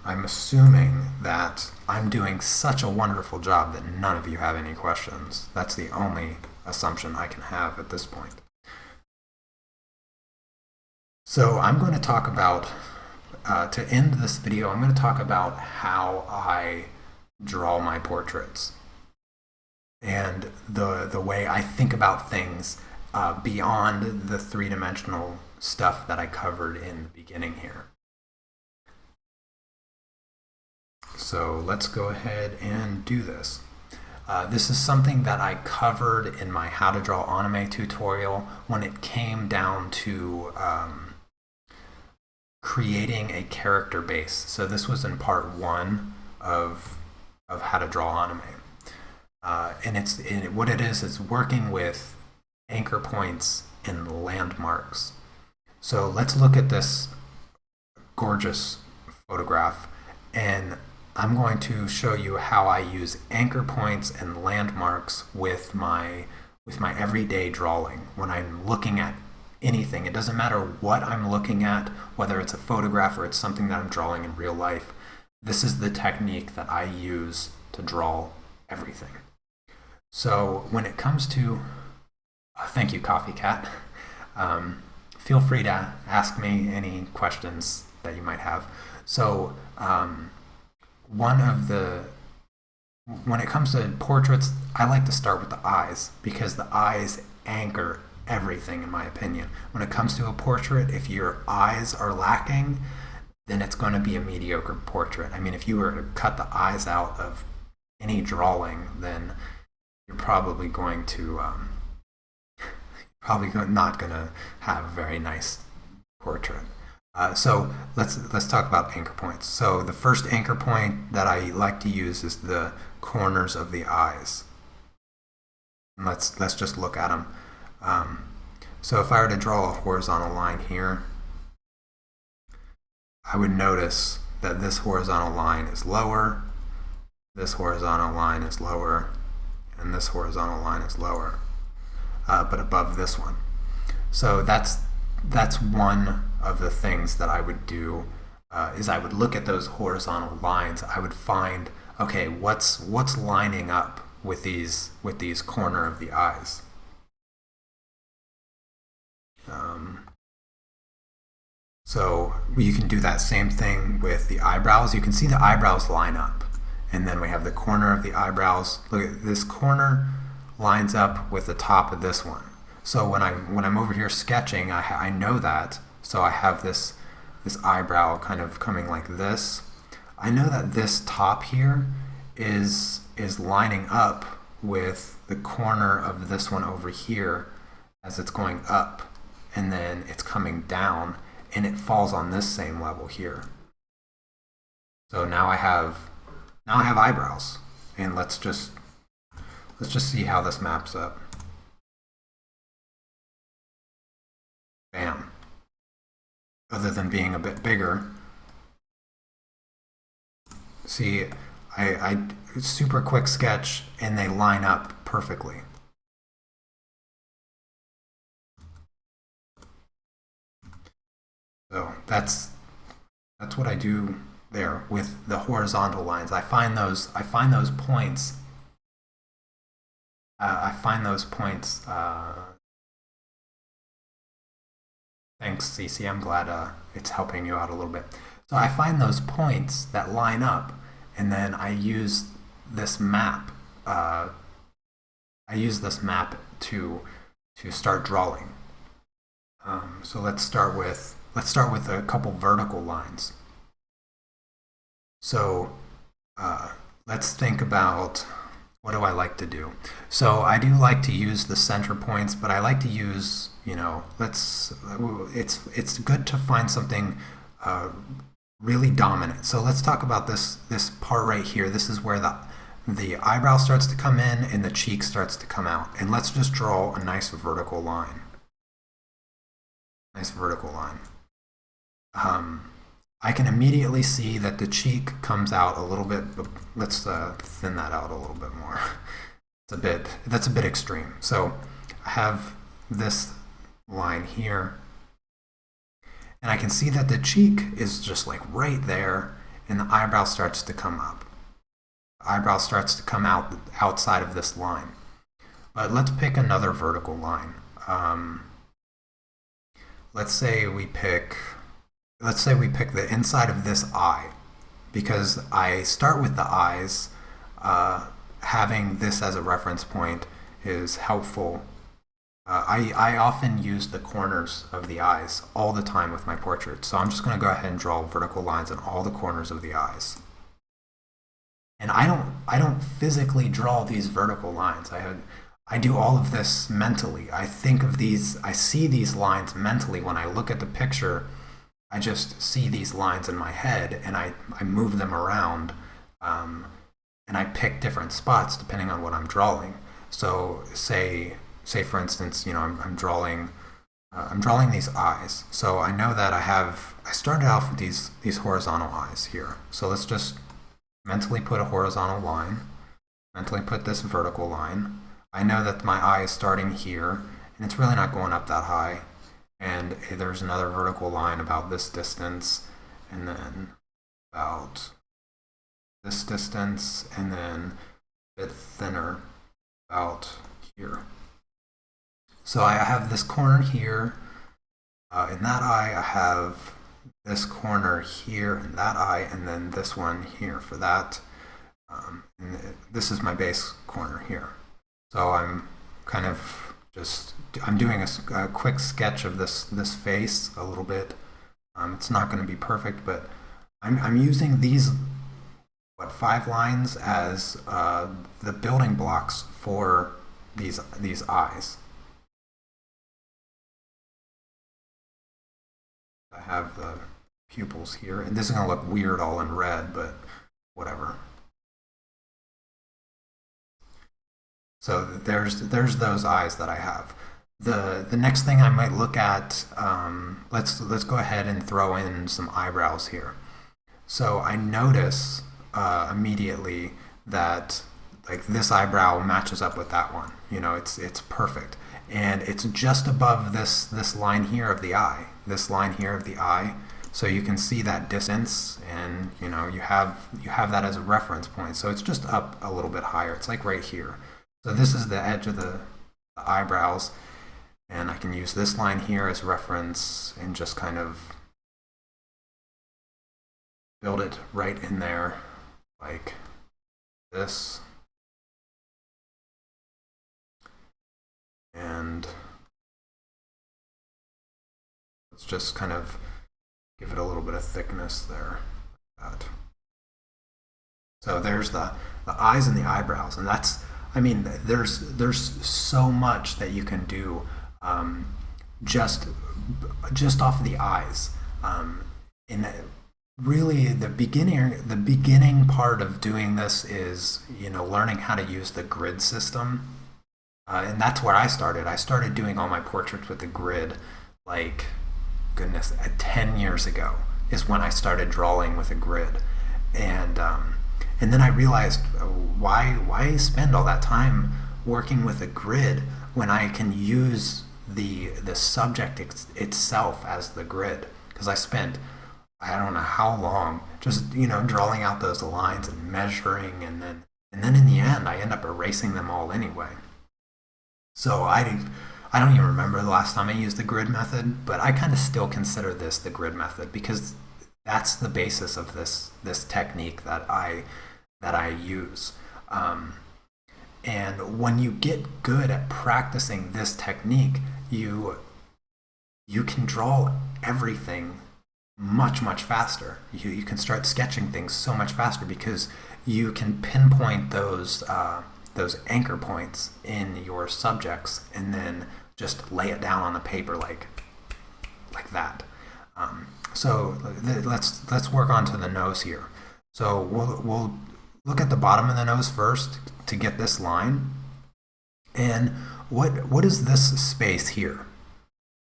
I'm assuming that I'm doing such a wonderful job that none of you have any questions. That's the only assumption I can have at this point. So I'm going to talk about, to end this video, I'm going to talk about how I draw my portraits and the way I think about things beyond the three-dimensional stuff that I covered in the beginning here. So let's go ahead and do this. This is something that I covered in my How to Draw Anime tutorial when it came down to creating a character base. So this was in part 1 of How to Draw Anime. And what it is working with anchor points and landmarks. So let's look at this gorgeous photograph, and I'm going to show you how I use anchor points and landmarks with my everyday drawing when I'm looking at anything. It doesn't matter what I'm looking at, whether it's a photograph or it's something that I'm drawing in real life. This is the technique that I use to draw everything. So when it comes to, thank you, Coffee Cat. Feel free to ask me any questions that you might have. So when it comes to portraits, I like to start with the eyes because the eyes anchor everything, in my opinion. When it comes to a portrait, if your eyes are lacking, then it's going to be a mediocre portrait. I mean, if you were to cut the eyes out of any drawing, then you're probably going to not going to have a very nice portrait. So let's talk about anchor points. So the first anchor point that I like to use is the corners of the eyes. And let's just look at them. So if I were to draw a horizontal line here, I would notice that this horizontal line is lower, this horizontal line is lower, and this horizontal line is lower, but above this one. So that's one of the things that I would do, is I would look at those horizontal lines. I would find, okay, what's lining up with these corner of the eyes. So you can do that same thing with the eyebrows. You can see the eyebrows line up, and then we have the corner of the eyebrows. Look at this corner lines up with the top of this one. So when I'm over here sketching, I know that. So I have this eyebrow kind of coming like this. I know that this top here is lining up with the corner of this one over here as it's going up, and then it's coming down, and it falls on this same level here. So now I have eyebrows, and let's just see how this maps up. Bam. Other than being a bit bigger, see, I super quick sketch and they line up perfectly. So that's what I do there with the horizontal lines. I find those points. Thanks, CC. I'm glad it's helping you out a little bit. So I find those points that line up, and then I use this map. To start drawing. So let's start with a couple vertical lines. So let's think about, what do I like to do? So I do like to use the center points, but I like to use, it's good to find something really dominant. So let's talk about this part right here. This is where the eyebrow starts to come in and the cheek starts to come out. And let's just draw a nice vertical line. I can immediately see that the cheek comes out a little bit. Let's thin that out a little bit more. That's a bit extreme. So I have this line here, and I can see that the cheek is just like right there, and the eyebrow starts to come up. The eyebrow starts to come out outside of this line. But let's pick another vertical line. Let's say we pick the inside of this eye, because I start with the eyes. Having this as a reference point is helpful. I often use the corners of the eyes all the time with my portraits, so I'm just going to go ahead and draw vertical lines on all the corners of the eyes. And I don't physically draw these vertical lines. I do all of this mentally. I see these lines mentally when I look at the picture. I just see these lines in my head, and I move them around, and I pick different spots depending on what I'm drawing. So say for instance, I'm drawing these eyes. So I know that I started off with these horizontal eyes here. So let's just mentally put a horizontal line, mentally put this vertical line. I know that my eye is starting here, and it's really not going up that high. And there's another vertical line about this distance, and then about this distance, and then a bit thinner about here. So I have this corner here in that eye. I have this corner here in that eye, and then this one here for that. And this is my base corner here. So I'm kind of I'm doing a quick sketch of this face a little bit. It's not going to be perfect, but I'm using these 5 lines as the building blocks for these eyes. I have the pupils here, and this is going to look weird all in red, but whatever. So there's those eyes that I have. The next thing I might look at, let's go ahead and throw in some eyebrows here. So I notice immediately that like this eyebrow matches up with that one. It's perfect, and it's just above this line here of the eye. This line here of the eye. So you can see that distance, and you have that as a reference point. So it's just up a little bit higher. It's like right here. So this is the edge of the eyebrows, and I can use this line here as reference and just kind of build it right in there like this. And let's just kind of give it a little bit of thickness there. Like that. So there's the eyes and the eyebrows, and there's so much that you can do just off of the eyes. And really, the beginning part of doing this is learning how to use the grid system, and that's where I started. I started doing all my portraits with the grid, like goodness, 10 years ago is when I started drawing with a grid, and then I realized why spend all that time working with a grid when I can use the subject itself as the grid. Because I spent I don't know how long just drawing out those lines and measuring, and then in the end I end up erasing them all anyway. So I don't even remember the last time I used the grid method, but I kind of still consider this the grid method because that's the basis of this technique that I use. And when you get good at practicing this technique, you can draw everything much faster. You can start sketching things so much faster because you can pinpoint those anchor points in your subjects and then just lay it down on the paper like that. So let's work on to the nose here. So we'll look at the bottom of the nose first to get this line. And what is this space here?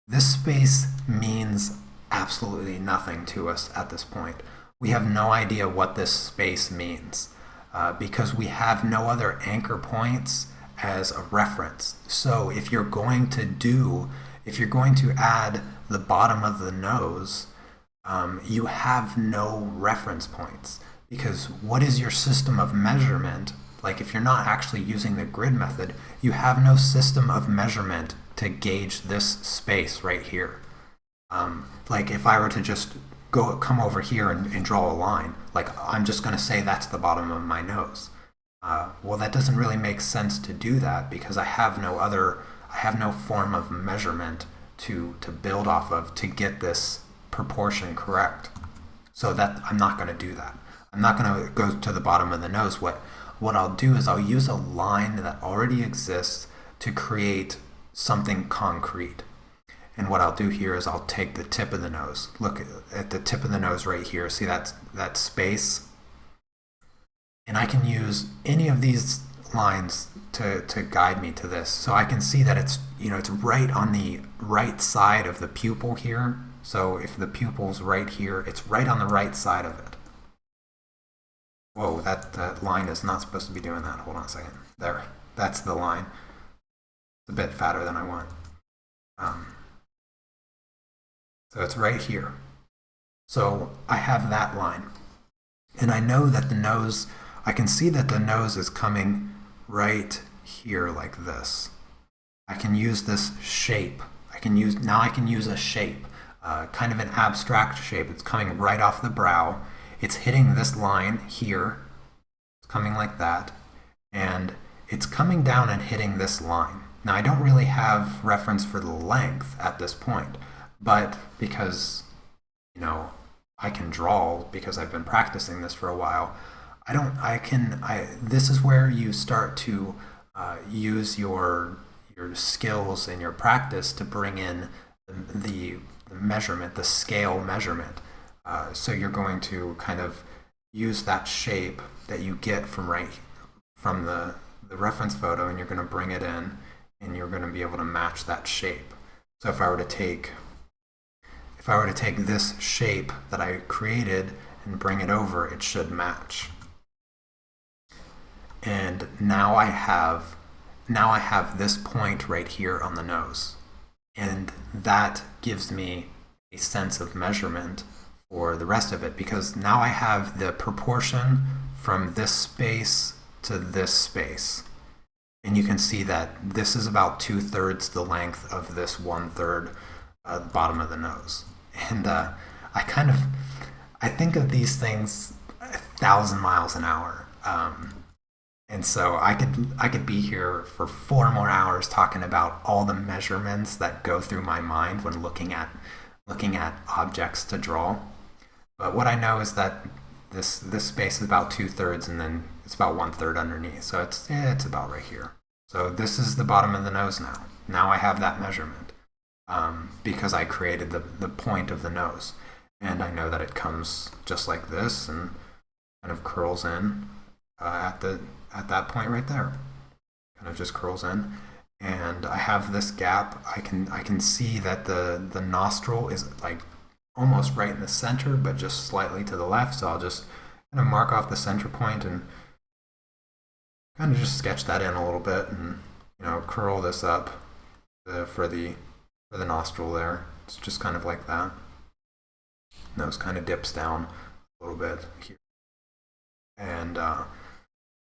This space means absolutely nothing to us at this point. We have no idea what this space means because we have no other anchor points as a reference. So if you're going to add the bottom of the nose, you have no reference points, because what is your system of measurement? Like if you're not actually using the grid method, you have no system of measurement to gauge this space right here. Like if I were to just come over here and draw a line, like I'm just going to say that's the bottom of my nose. Well, that doesn't really make sense to do that, because I have no form of measurement to build off of to get this proportion correct. So that I'm not going to do that. I'm not going to go to the bottom of the nose. What I'll do is I'll use a line that already exists to create something concrete. And what I'll do here is I'll take the tip of the nose. Look at the tip of the nose right here. See that space? And I can use any of these lines to guide me to this. So I can see that it's right on the right side of the pupil here. So if the pupil's right here, it's right on the right side of it. Whoa, that line is not supposed to be doing that. Hold on a second. There, that's the line. It's a bit fatter than I want. So it's right here. So I have that line. And I know that the nose, I can see that the nose is coming right here like this. I can use this shape. Now I can use a shape, kind of an abstract shape. It's coming right off the brow. It's hitting this line here. It's coming like that. And it's coming down and hitting this line. Now I don't really have reference for the length at this point, but because, I can draw because I've been practicing this for a while, this is where you start to use your skills and your practice to bring in the measurement, the scale measurement. So you're going to kind of use that shape that you get from the reference photo, and you're going to bring it in, and you're going to be able to match that shape. So if I were to take this shape that I created and bring it over, it should match. And now I have this point right here on the nose, and that gives me a sense of measurement for the rest of it, because now I have the proportion from this space to this space. And you can see that this is about 2/3 the length of this 1/3 the bottom of the nose. And I think of these things 1,000 miles an hour. And so I could be here for 4 more hours talking about all the measurements that go through my mind when looking at objects to draw. But what I know is that this space is about 2/3, and then it's about 1/3 underneath. So it's about right here. So this is the bottom of the nose now. Now I have that measurement because I created the point of the nose. And I know that it comes just like this and kind of curls in at that point right there. Kind of just curls in. And I have this gap. I can see that the nostril is like almost right in the center, but just slightly to the left. So I'll just kind of mark off the center point and kind of just sketch that in a little bit, and curl this up for the nostril there. It's just kind of like that. Nose kind of dips down a little bit here. And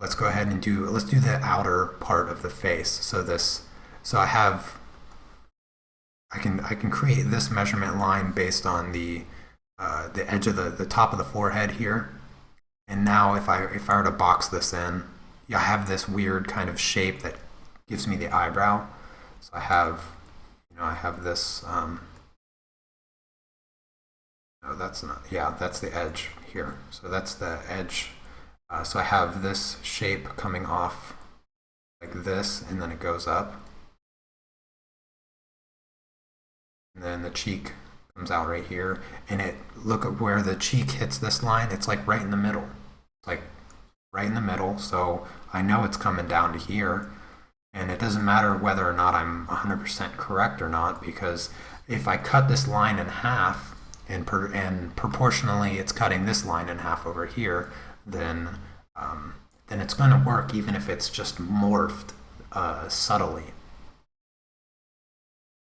let's go ahead and do the outer part of the face. So I can create this measurement line based on the edge of the top of the forehead here. And now if I were to box this in, I have this weird kind of shape that gives me the eyebrow. So I have this. No, that's not. Yeah, that's the edge here. So that's the edge. So I have this shape coming off like this, and then it goes up. And then the cheek comes out right here. And look at where the cheek hits this line. It's like right in the middle. It's like right in the middle. So I know it's coming down to here. And it doesn't matter whether or not I'm 100% correct or not, because if I cut this line in half, and proportionally it's cutting this line in half over here, then it's going to work even if it's just morphed subtly.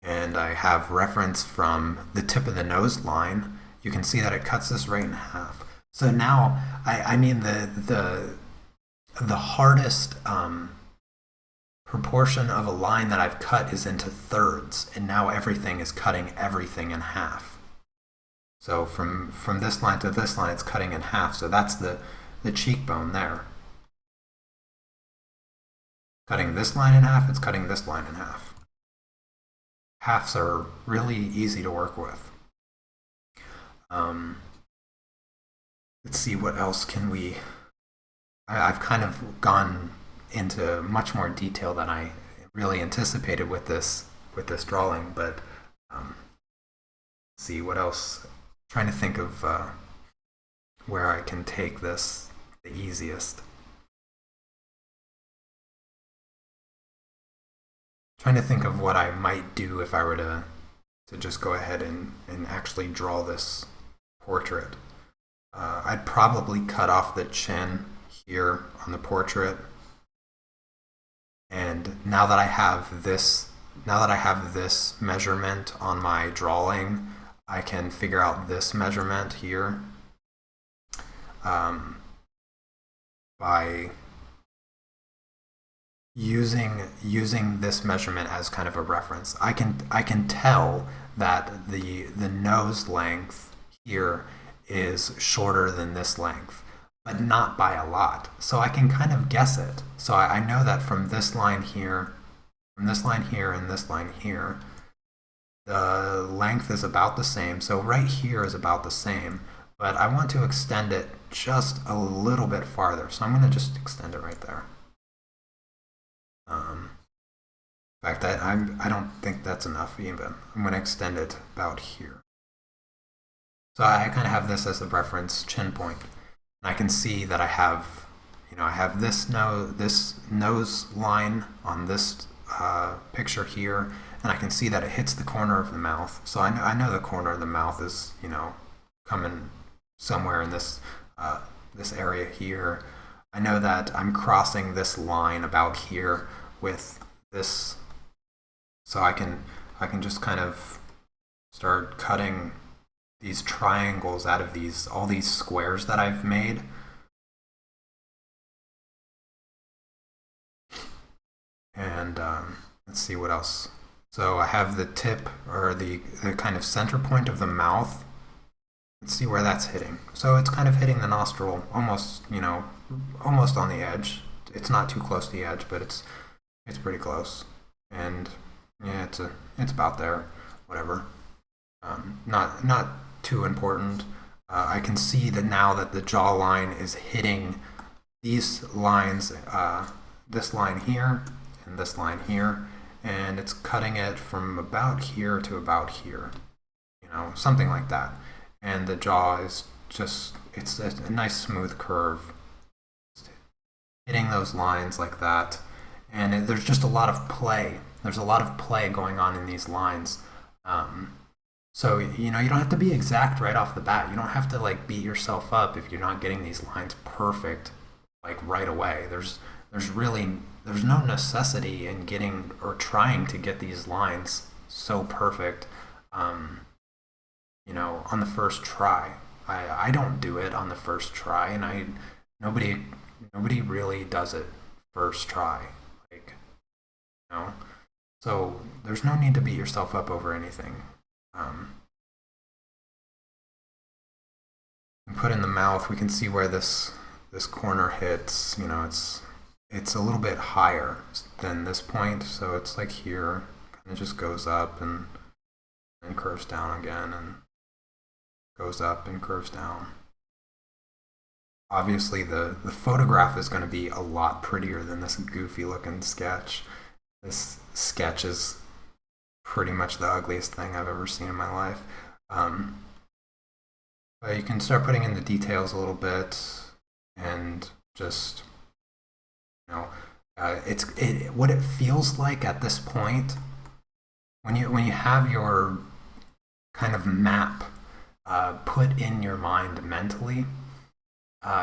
And I have reference from the tip of the nose line. You can see that it cuts this right in half. So now, I mean the hardest proportion of a line that I've cut is into thirds, and now everything is cutting everything in half. So from this line to this line, it's cutting in half. So that's the cheekbone there. Cutting this line in half, it's cutting this line in half. Halves are really easy to work with. Let's see, what else can we... I've kind of gone into much more detail than I really anticipated with this drawing, but let's see what else. I'm trying to think of where I can take this the easiest. Trying to think of what I might do if I were to just go ahead and actually draw this portrait. I'd probably cut off the chin here on the portrait. And now that I have this measurement on my drawing, I can figure out this measurement here by using this measurement as kind of a reference. I can tell that the nose length here is shorter than this length, but not by a lot. So I can kind of guess it. So I know that from this line here, and this line here, the length is about the same. So right here is about the same, but I want to extend it just a little bit farther. So I'm going to just extend it right there. In fact, I don't think that's enough even. I'm going to extend it about here. So I kind of have this as a reference chin point. And I can see that I have this nose line on this picture here, and I can see that it hits the corner of the mouth. So I know the corner of the mouth is, coming somewhere in this area here. I know that I'm crossing this line about here with this, so I can just kind of start cutting these triangles out of all these squares that I've made. And let's see what else. So I have the tip, or the kind of center point of the mouth. Let's see where that's hitting. So it's kind of hitting the nostril, almost on the edge. It's not too close to the edge, but it's pretty close. And yeah, it's about there, whatever. Not too important. I can see that now that the jawline is hitting these lines, this line here and this line here, and it's cutting it from about here to about here, something like that. And the jaw is it's a nice smooth curve, hitting those lines like that. And there's just a lot of play. There's a lot of play going on in these lines. So, you don't have to be exact right off the bat. You don't have to beat yourself up if you're not getting these lines perfect right away. There's no necessity in getting or trying to get these lines so perfect, on the first try. I don't do it on the first try, and nobody really does it first try. So there's no need to beat yourself up over anything. And put in the mouth, we can see where this corner hits. It's a little bit higher than this point, so it's here, kind of just goes up and curves down again, and goes up and curves down. Obviously, the photograph is going to be a lot prettier than this goofy looking sketch. This sketch is pretty much the ugliest thing I've ever seen in my life. But you can start putting in the details a little bit, and just, what it feels like at this point when you have your kind of map put in your mind mentally,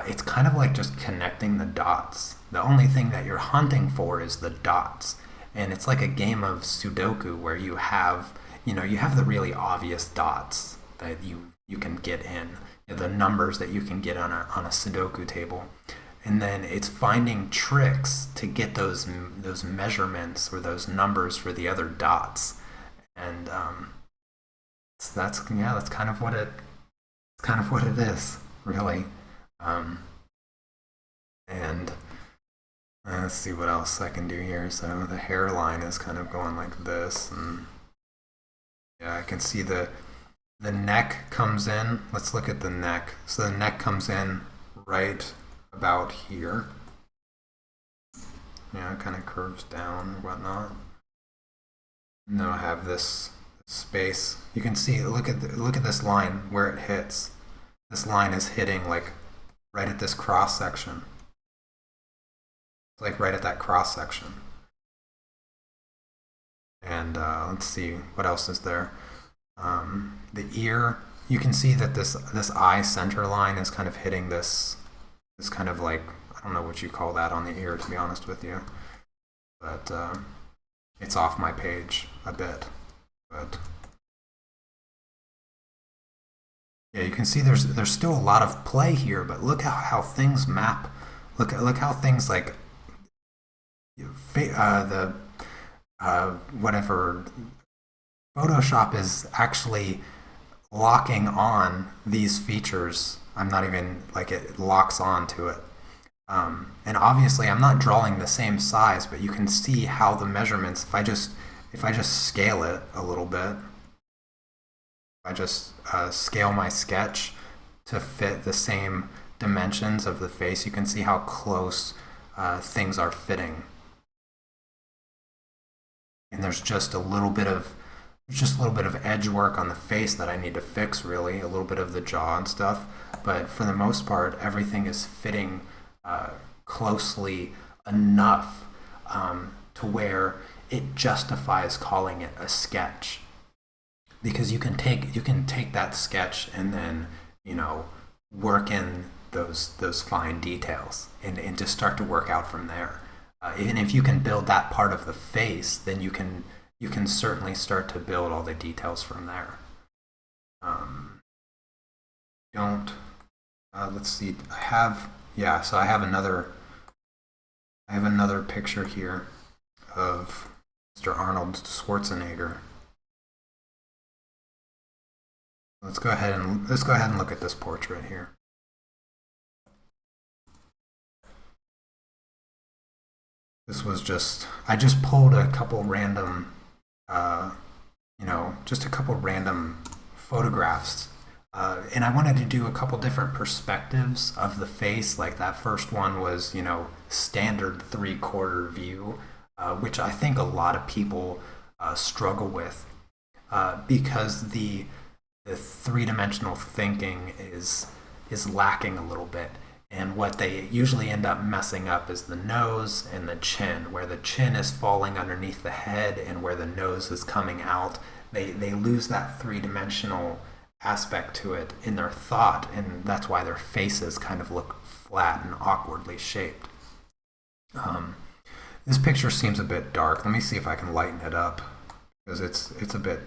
it's kind of like just connecting the dots. The only thing that you're hunting for is the dots. And it's like a game of Sudoku where you have the really obvious dots that you can get in, the numbers that you can get on a Sudoku table. And then it's finding tricks to get those measurements or those numbers for the other dots. And so that's kind of what it is, really. And let's see what else I can do here. So the hairline is kind of going like this, and yeah, I can see the neck comes in. Let's look at the neck. So the neck comes in right about here. Yeah, it kind of curves down and whatnot. And then I have this space. You can see. Look at this line where it hits. This line is hitting like right at this cross section. It's like right at that cross section. And let's see what else is there. The ear. You can see that this eye center line is kind of hitting this kind of like, I don't know what you call that on the ear, to be honest with you, but it's off my page a bit. But yeah, you can see there's still a lot of play here, but look how things map. Look how things like the whatever Photoshop is actually locking on these features. I'm not even like it locks on to it. And obviously I'm not drawing the same size, but you can see how the measurements, if I just scale it a little bit, if I just scale my sketch to fit the same dimensions of the face, you can see how close things are fitting. And there's just a little bit of edge work on the face that I need to fix, really, a little bit of the jaw and stuff. But for the most part, everything is fitting closely enough to where it justifies calling it a sketch. Because you can take that sketch and then work in those fine details and just start to work out from there. And if you can build that part of the face, then you can certainly start to build all the details from there. Let's see. So I have another picture here of Mr. Arnold Schwarzenegger. Let's go ahead and look at this portrait here. This was I just pulled a couple random, just a couple random photographs. And I wanted to do a couple different perspectives of the face. Like that first one was, standard 3/4 view, which I think a lot of people struggle with because the three-dimensional thinking is lacking a little bit. And what they usually end up messing up is the nose and the chin, where the chin is falling underneath the head and where the nose is coming out. They lose that three-dimensional aspect to it in their thought, and that's why their faces kind of look flat and awkwardly shaped. This picture seems a bit dark. Let me see if I can lighten it up, because it's a bit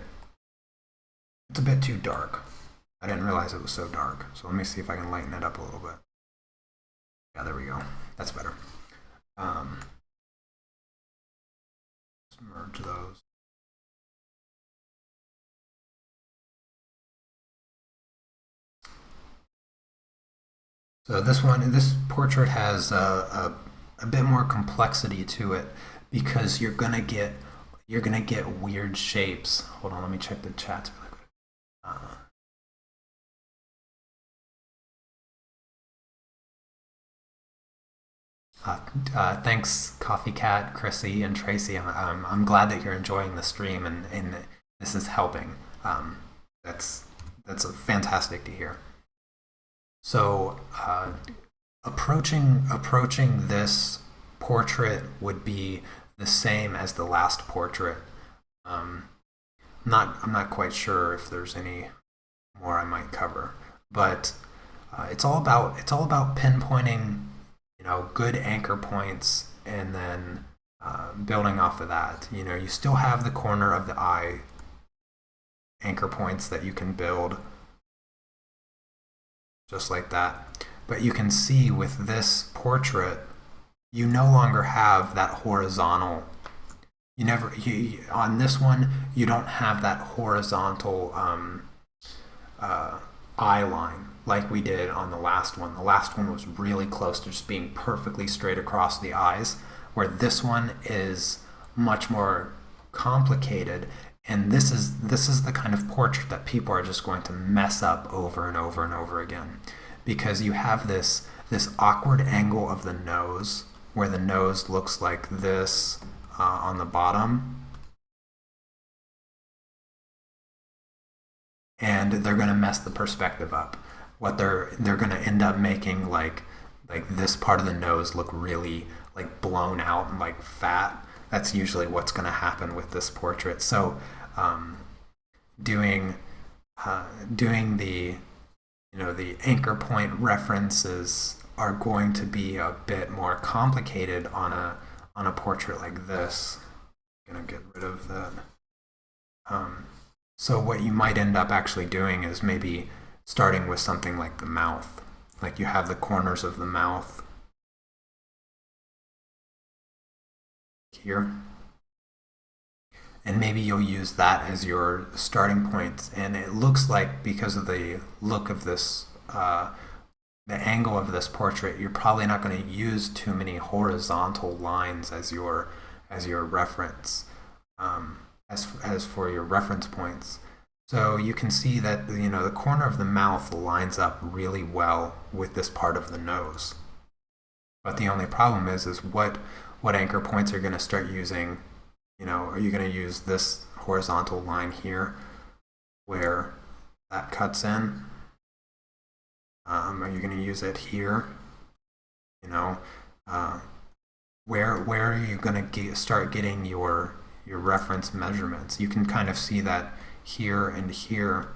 too dark. I didn't realize it was so dark, so let me see if I can lighten it up a little bit. Yeah, there we go. That's better. Let's merge those. So this portrait has a bit more complexity to it because you're gonna get weird shapes. Hold on, let me check the chats really quick. Thanks, Coffee Cat, Chrissy, and Tracy. I'm glad that you're enjoying the stream and this is helping. That's fantastic to hear. So approaching this portrait would be the same as the last portrait. I'm not quite sure if there's any more I might cover. But it's all about pinpointing, good anchor points, and then building off of that. You still have the corner of the eye anchor points that you can build just like that. But you can see with this portrait, you no longer have that horizontal. On this one, you don't have that horizontal eye line like we did on the last one. The last one was really close to just being perfectly straight across the eyes, where this one is much more complicated. And this is the kind of portrait that people are just going to mess up over and over and over again, because you have this awkward angle of the nose, where the nose looks like this on the bottom, and they're going to mess the perspective up. What they're going to end up making like this part of the nose look really like blown out and like fat. That's usually what's going to happen with this portrait. So doing the the anchor point references are going to be a bit more complicated on a portrait like this. I'm gonna get rid of that. So what you might end up actually doing is maybe starting with something like the mouth. Like you have the corners of the mouth here. And maybe you'll use that as your starting point. And it looks like, because of the look of this, the angle of this portrait, you're probably not going to use too many horizontal lines as your reference, as for your reference points. So you can see that the corner of the mouth lines up really well with this part of the nose. But the only problem is what anchor points are going to start using. Are you going to use this horizontal line here where that cuts in? Are you going to use it here? Where are you going to start getting your reference measurements? You can kind of see that here and here,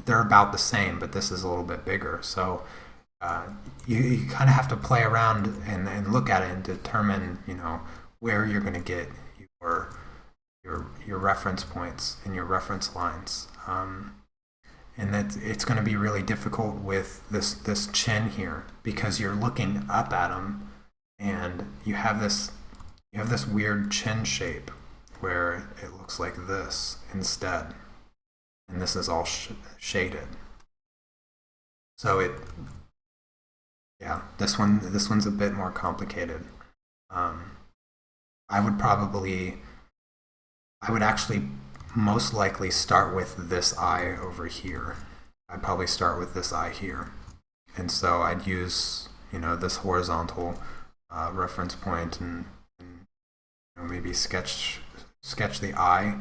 they're about the same, but this is a little bit bigger. So you kind of have to play around and look at it and determine where you're going to get your reference points and your reference lines, and that it's going to be really difficult with this chin here, because you're looking up at them and you have this weird chin shape where it looks like this instead, and this is all shaded. So this one's a bit more complicated. I would actually most likely start with this eye over here. I'd probably start with this eye here. And so I'd use, this horizontal reference point and maybe sketch the eye,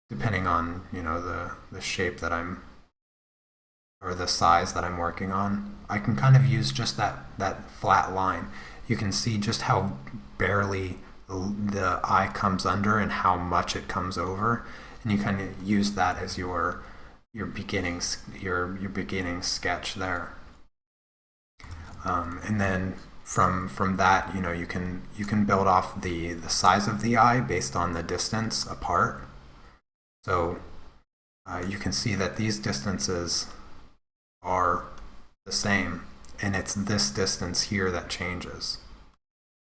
depending on, the shape that or the size that I'm working on. I can kind of use just that flat line. You can see just how barely the eye comes under and how much it comes over, and you kind of use that as your beginning sketch there. And then from that, you can build off the size of the eye based on the distance apart. So you can see that these distances are the same, and it's this distance here that changes.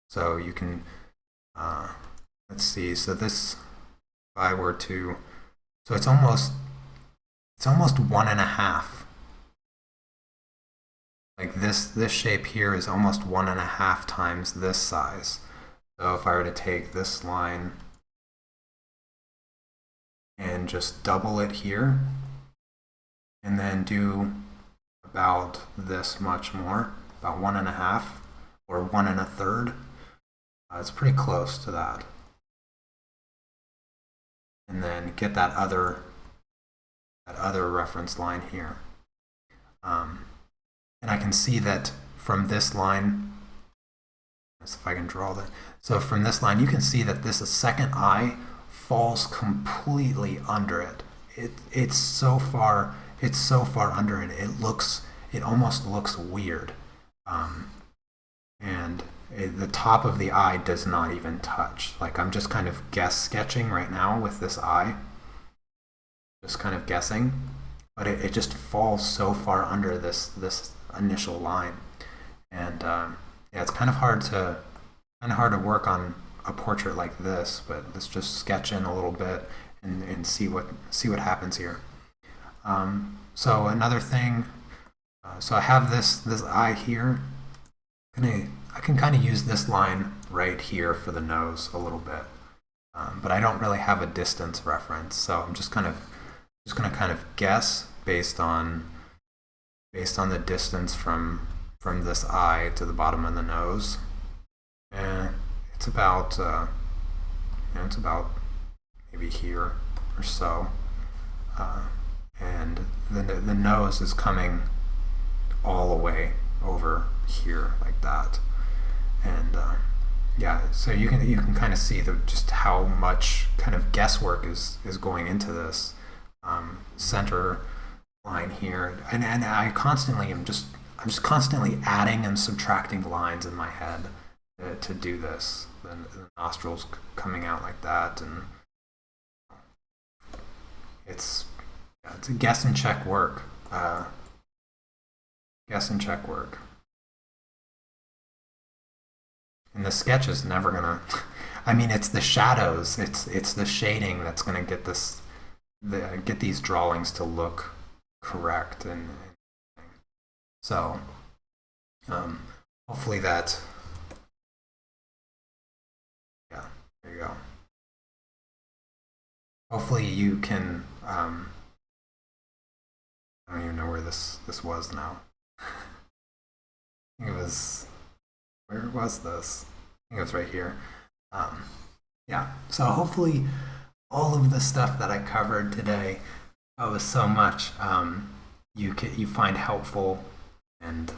So you can, let's see, so this, if I were to, so it's almost 1.5. Like this shape here is almost 1.5 times this size. So if I were to take this line and just double it here, and then do about this much more, about 1.5 or 1 1/3. It's pretty close to that. And then get that other reference line here. And I can see that from this line, let's see if I can draw that. So from this line, you can see that this second eye falls completely under it. it's so far under it. It almost looks weird. Um, and the top of the eye does not even touch. Like I'm just kind of guess sketching right now with this eye, just kind of guessing, but it just falls so far under this initial line, and yeah, it's kind of hard to work on a portrait like this. But let's just sketch in a little bit and see what happens here. So another thing, so I have this eye here. I can kind of use this line right here for the nose a little bit, but I don't really have a distance reference, so I'm just gonna kind of guess based on the distance from this eye to the bottom of the nose, and it's about it's about maybe here or so, and the nose is coming all the way over here like that, and yeah, so you can kind of see just how much kind of guesswork is going into this center line here, and I constantly I'm just constantly adding and subtracting lines in my head to do this. The nostrils coming out like that, and it's a guess and check work. Guess and check work. And the sketch is never gonna. I mean, it's the shadows. It's the shading that's gonna get these drawings to look correct, and so hopefully that. Yeah, there you go. Hopefully you can. I don't even know where this was now. I think it was. Where was this? I think it was right here. Yeah. So hopefully, all of the stuff that I covered today, was so much, you find helpful, and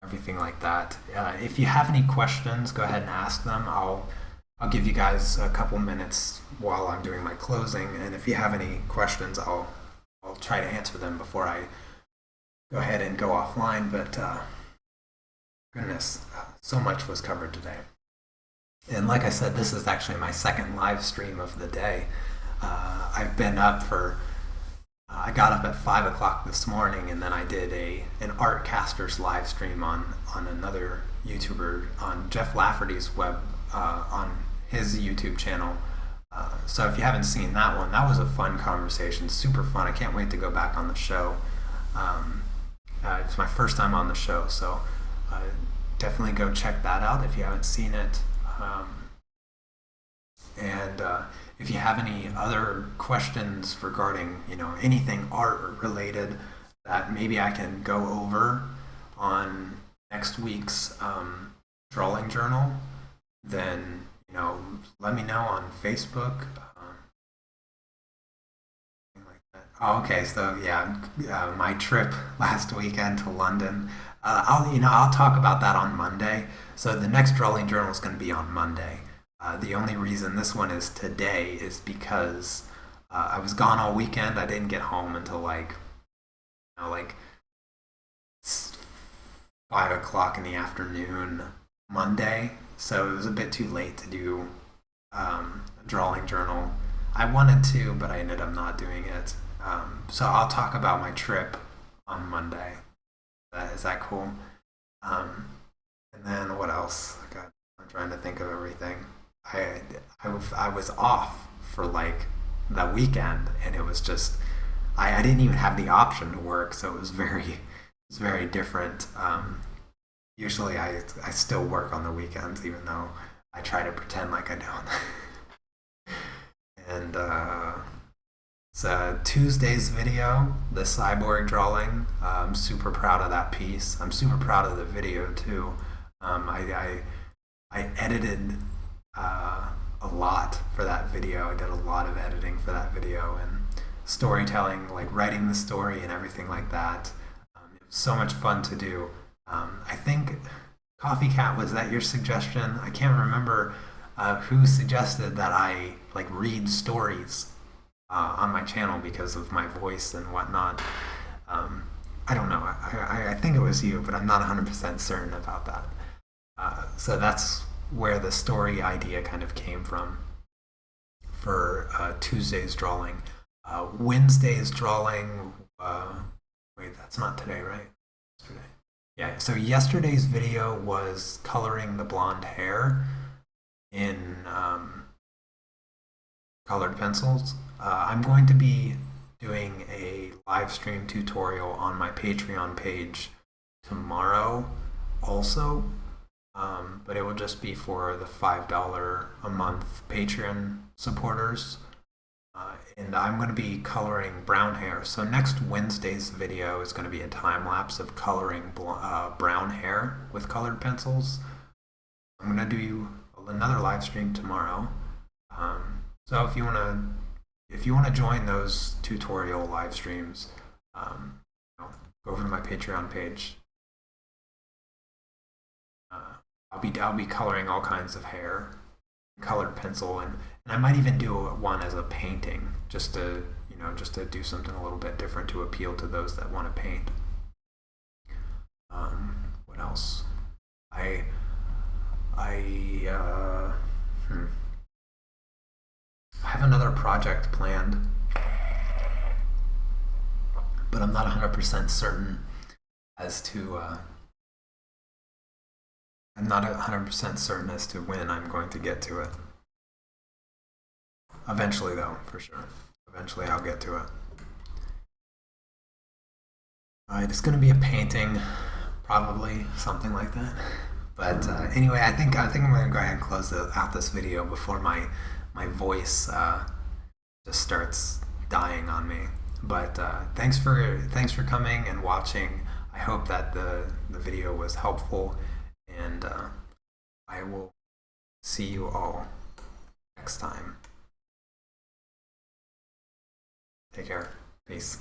everything like that. If you have any questions, go ahead and ask them. I'll give you guys a couple minutes while I'm doing my closing, and if you have any questions, I'll try to answer them before I go ahead and go offline. But goodness, so much was covered today. And like I said, this is actually my second live stream of the day. I've been up I got up at 5 o'clock this morning, and then I did an Art Casters live stream on another YouTuber, on Jeff Lafferty's on his YouTube channel. So if you haven't seen that one, that was a fun conversation, super fun. I can't wait to go back on the show. It's my first time on the show, so definitely go check that out if you haven't seen it. And if you have any other questions regarding anything art related that maybe I can go over on next week's drawing journal, then let me know on Facebook. Like that. Oh, okay, so yeah, my trip last weekend to London. I'll talk about that on Monday. So the next drawing journal is going to be on Monday. The only reason this one is today is because I was gone all weekend. I didn't get home until like 5 o'clock in the afternoon Monday. So it was a bit too late to do a drawing journal. I wanted to, but I ended up not doing it. So I'll talk about my trip on Monday. Is that cool? And then what else? God, I'm trying to think of everything. I was off for like the weekend, and it was just I didn't even have the option to work, so it was very different. Usually I still work on the weekends, even though I try to pretend like I don't. And so Tuesday's video, the cyborg drawing, I'm super proud of that piece. I'm super proud of the video too. I edited a lot for that video. I did a lot of editing for that video, and storytelling, like writing the story and everything like that. It was so much fun to do. I think Coffee Cat, was that your suggestion? I can't remember who suggested that I like read stories on my channel because of my voice and whatnot. I don't know. I think it was you, but I'm not 100% certain about that. So that's where the story idea kind of came from for Tuesday's drawing. Wednesday's drawing, wait, that's not today, right? Yesterday. Yeah, so yesterday's video was coloring the blonde hair in colored pencils. I'm going to be doing a live stream tutorial on my Patreon page tomorrow also, but it will just be for the $5 a month Patreon supporters. And I'm going to be coloring brown hair. So next Wednesday's video is going to be a time lapse of coloring brown hair with colored pencils. I'm going to do another live stream tomorrow. So if you want to join those tutorial live streams, go over to my Patreon page. I'll be coloring all kinds of hair, colored pencil, and I might even do one as a painting, just to do something a little bit different to appeal to those that want to paint. What else? I have another project planned, but I'm not 100% certain as to. I'm not 100% certain as to when I'm going to get to it. Eventually, though, for sure. Eventually, I'll get to it. It's going to be a painting, probably something like that. But anyway, I think I'm going to go ahead and close out this video before my voice just starts dying on me. But thanks for coming and watching. I hope that the video was helpful, and I will see you all next time. Take care. Peace.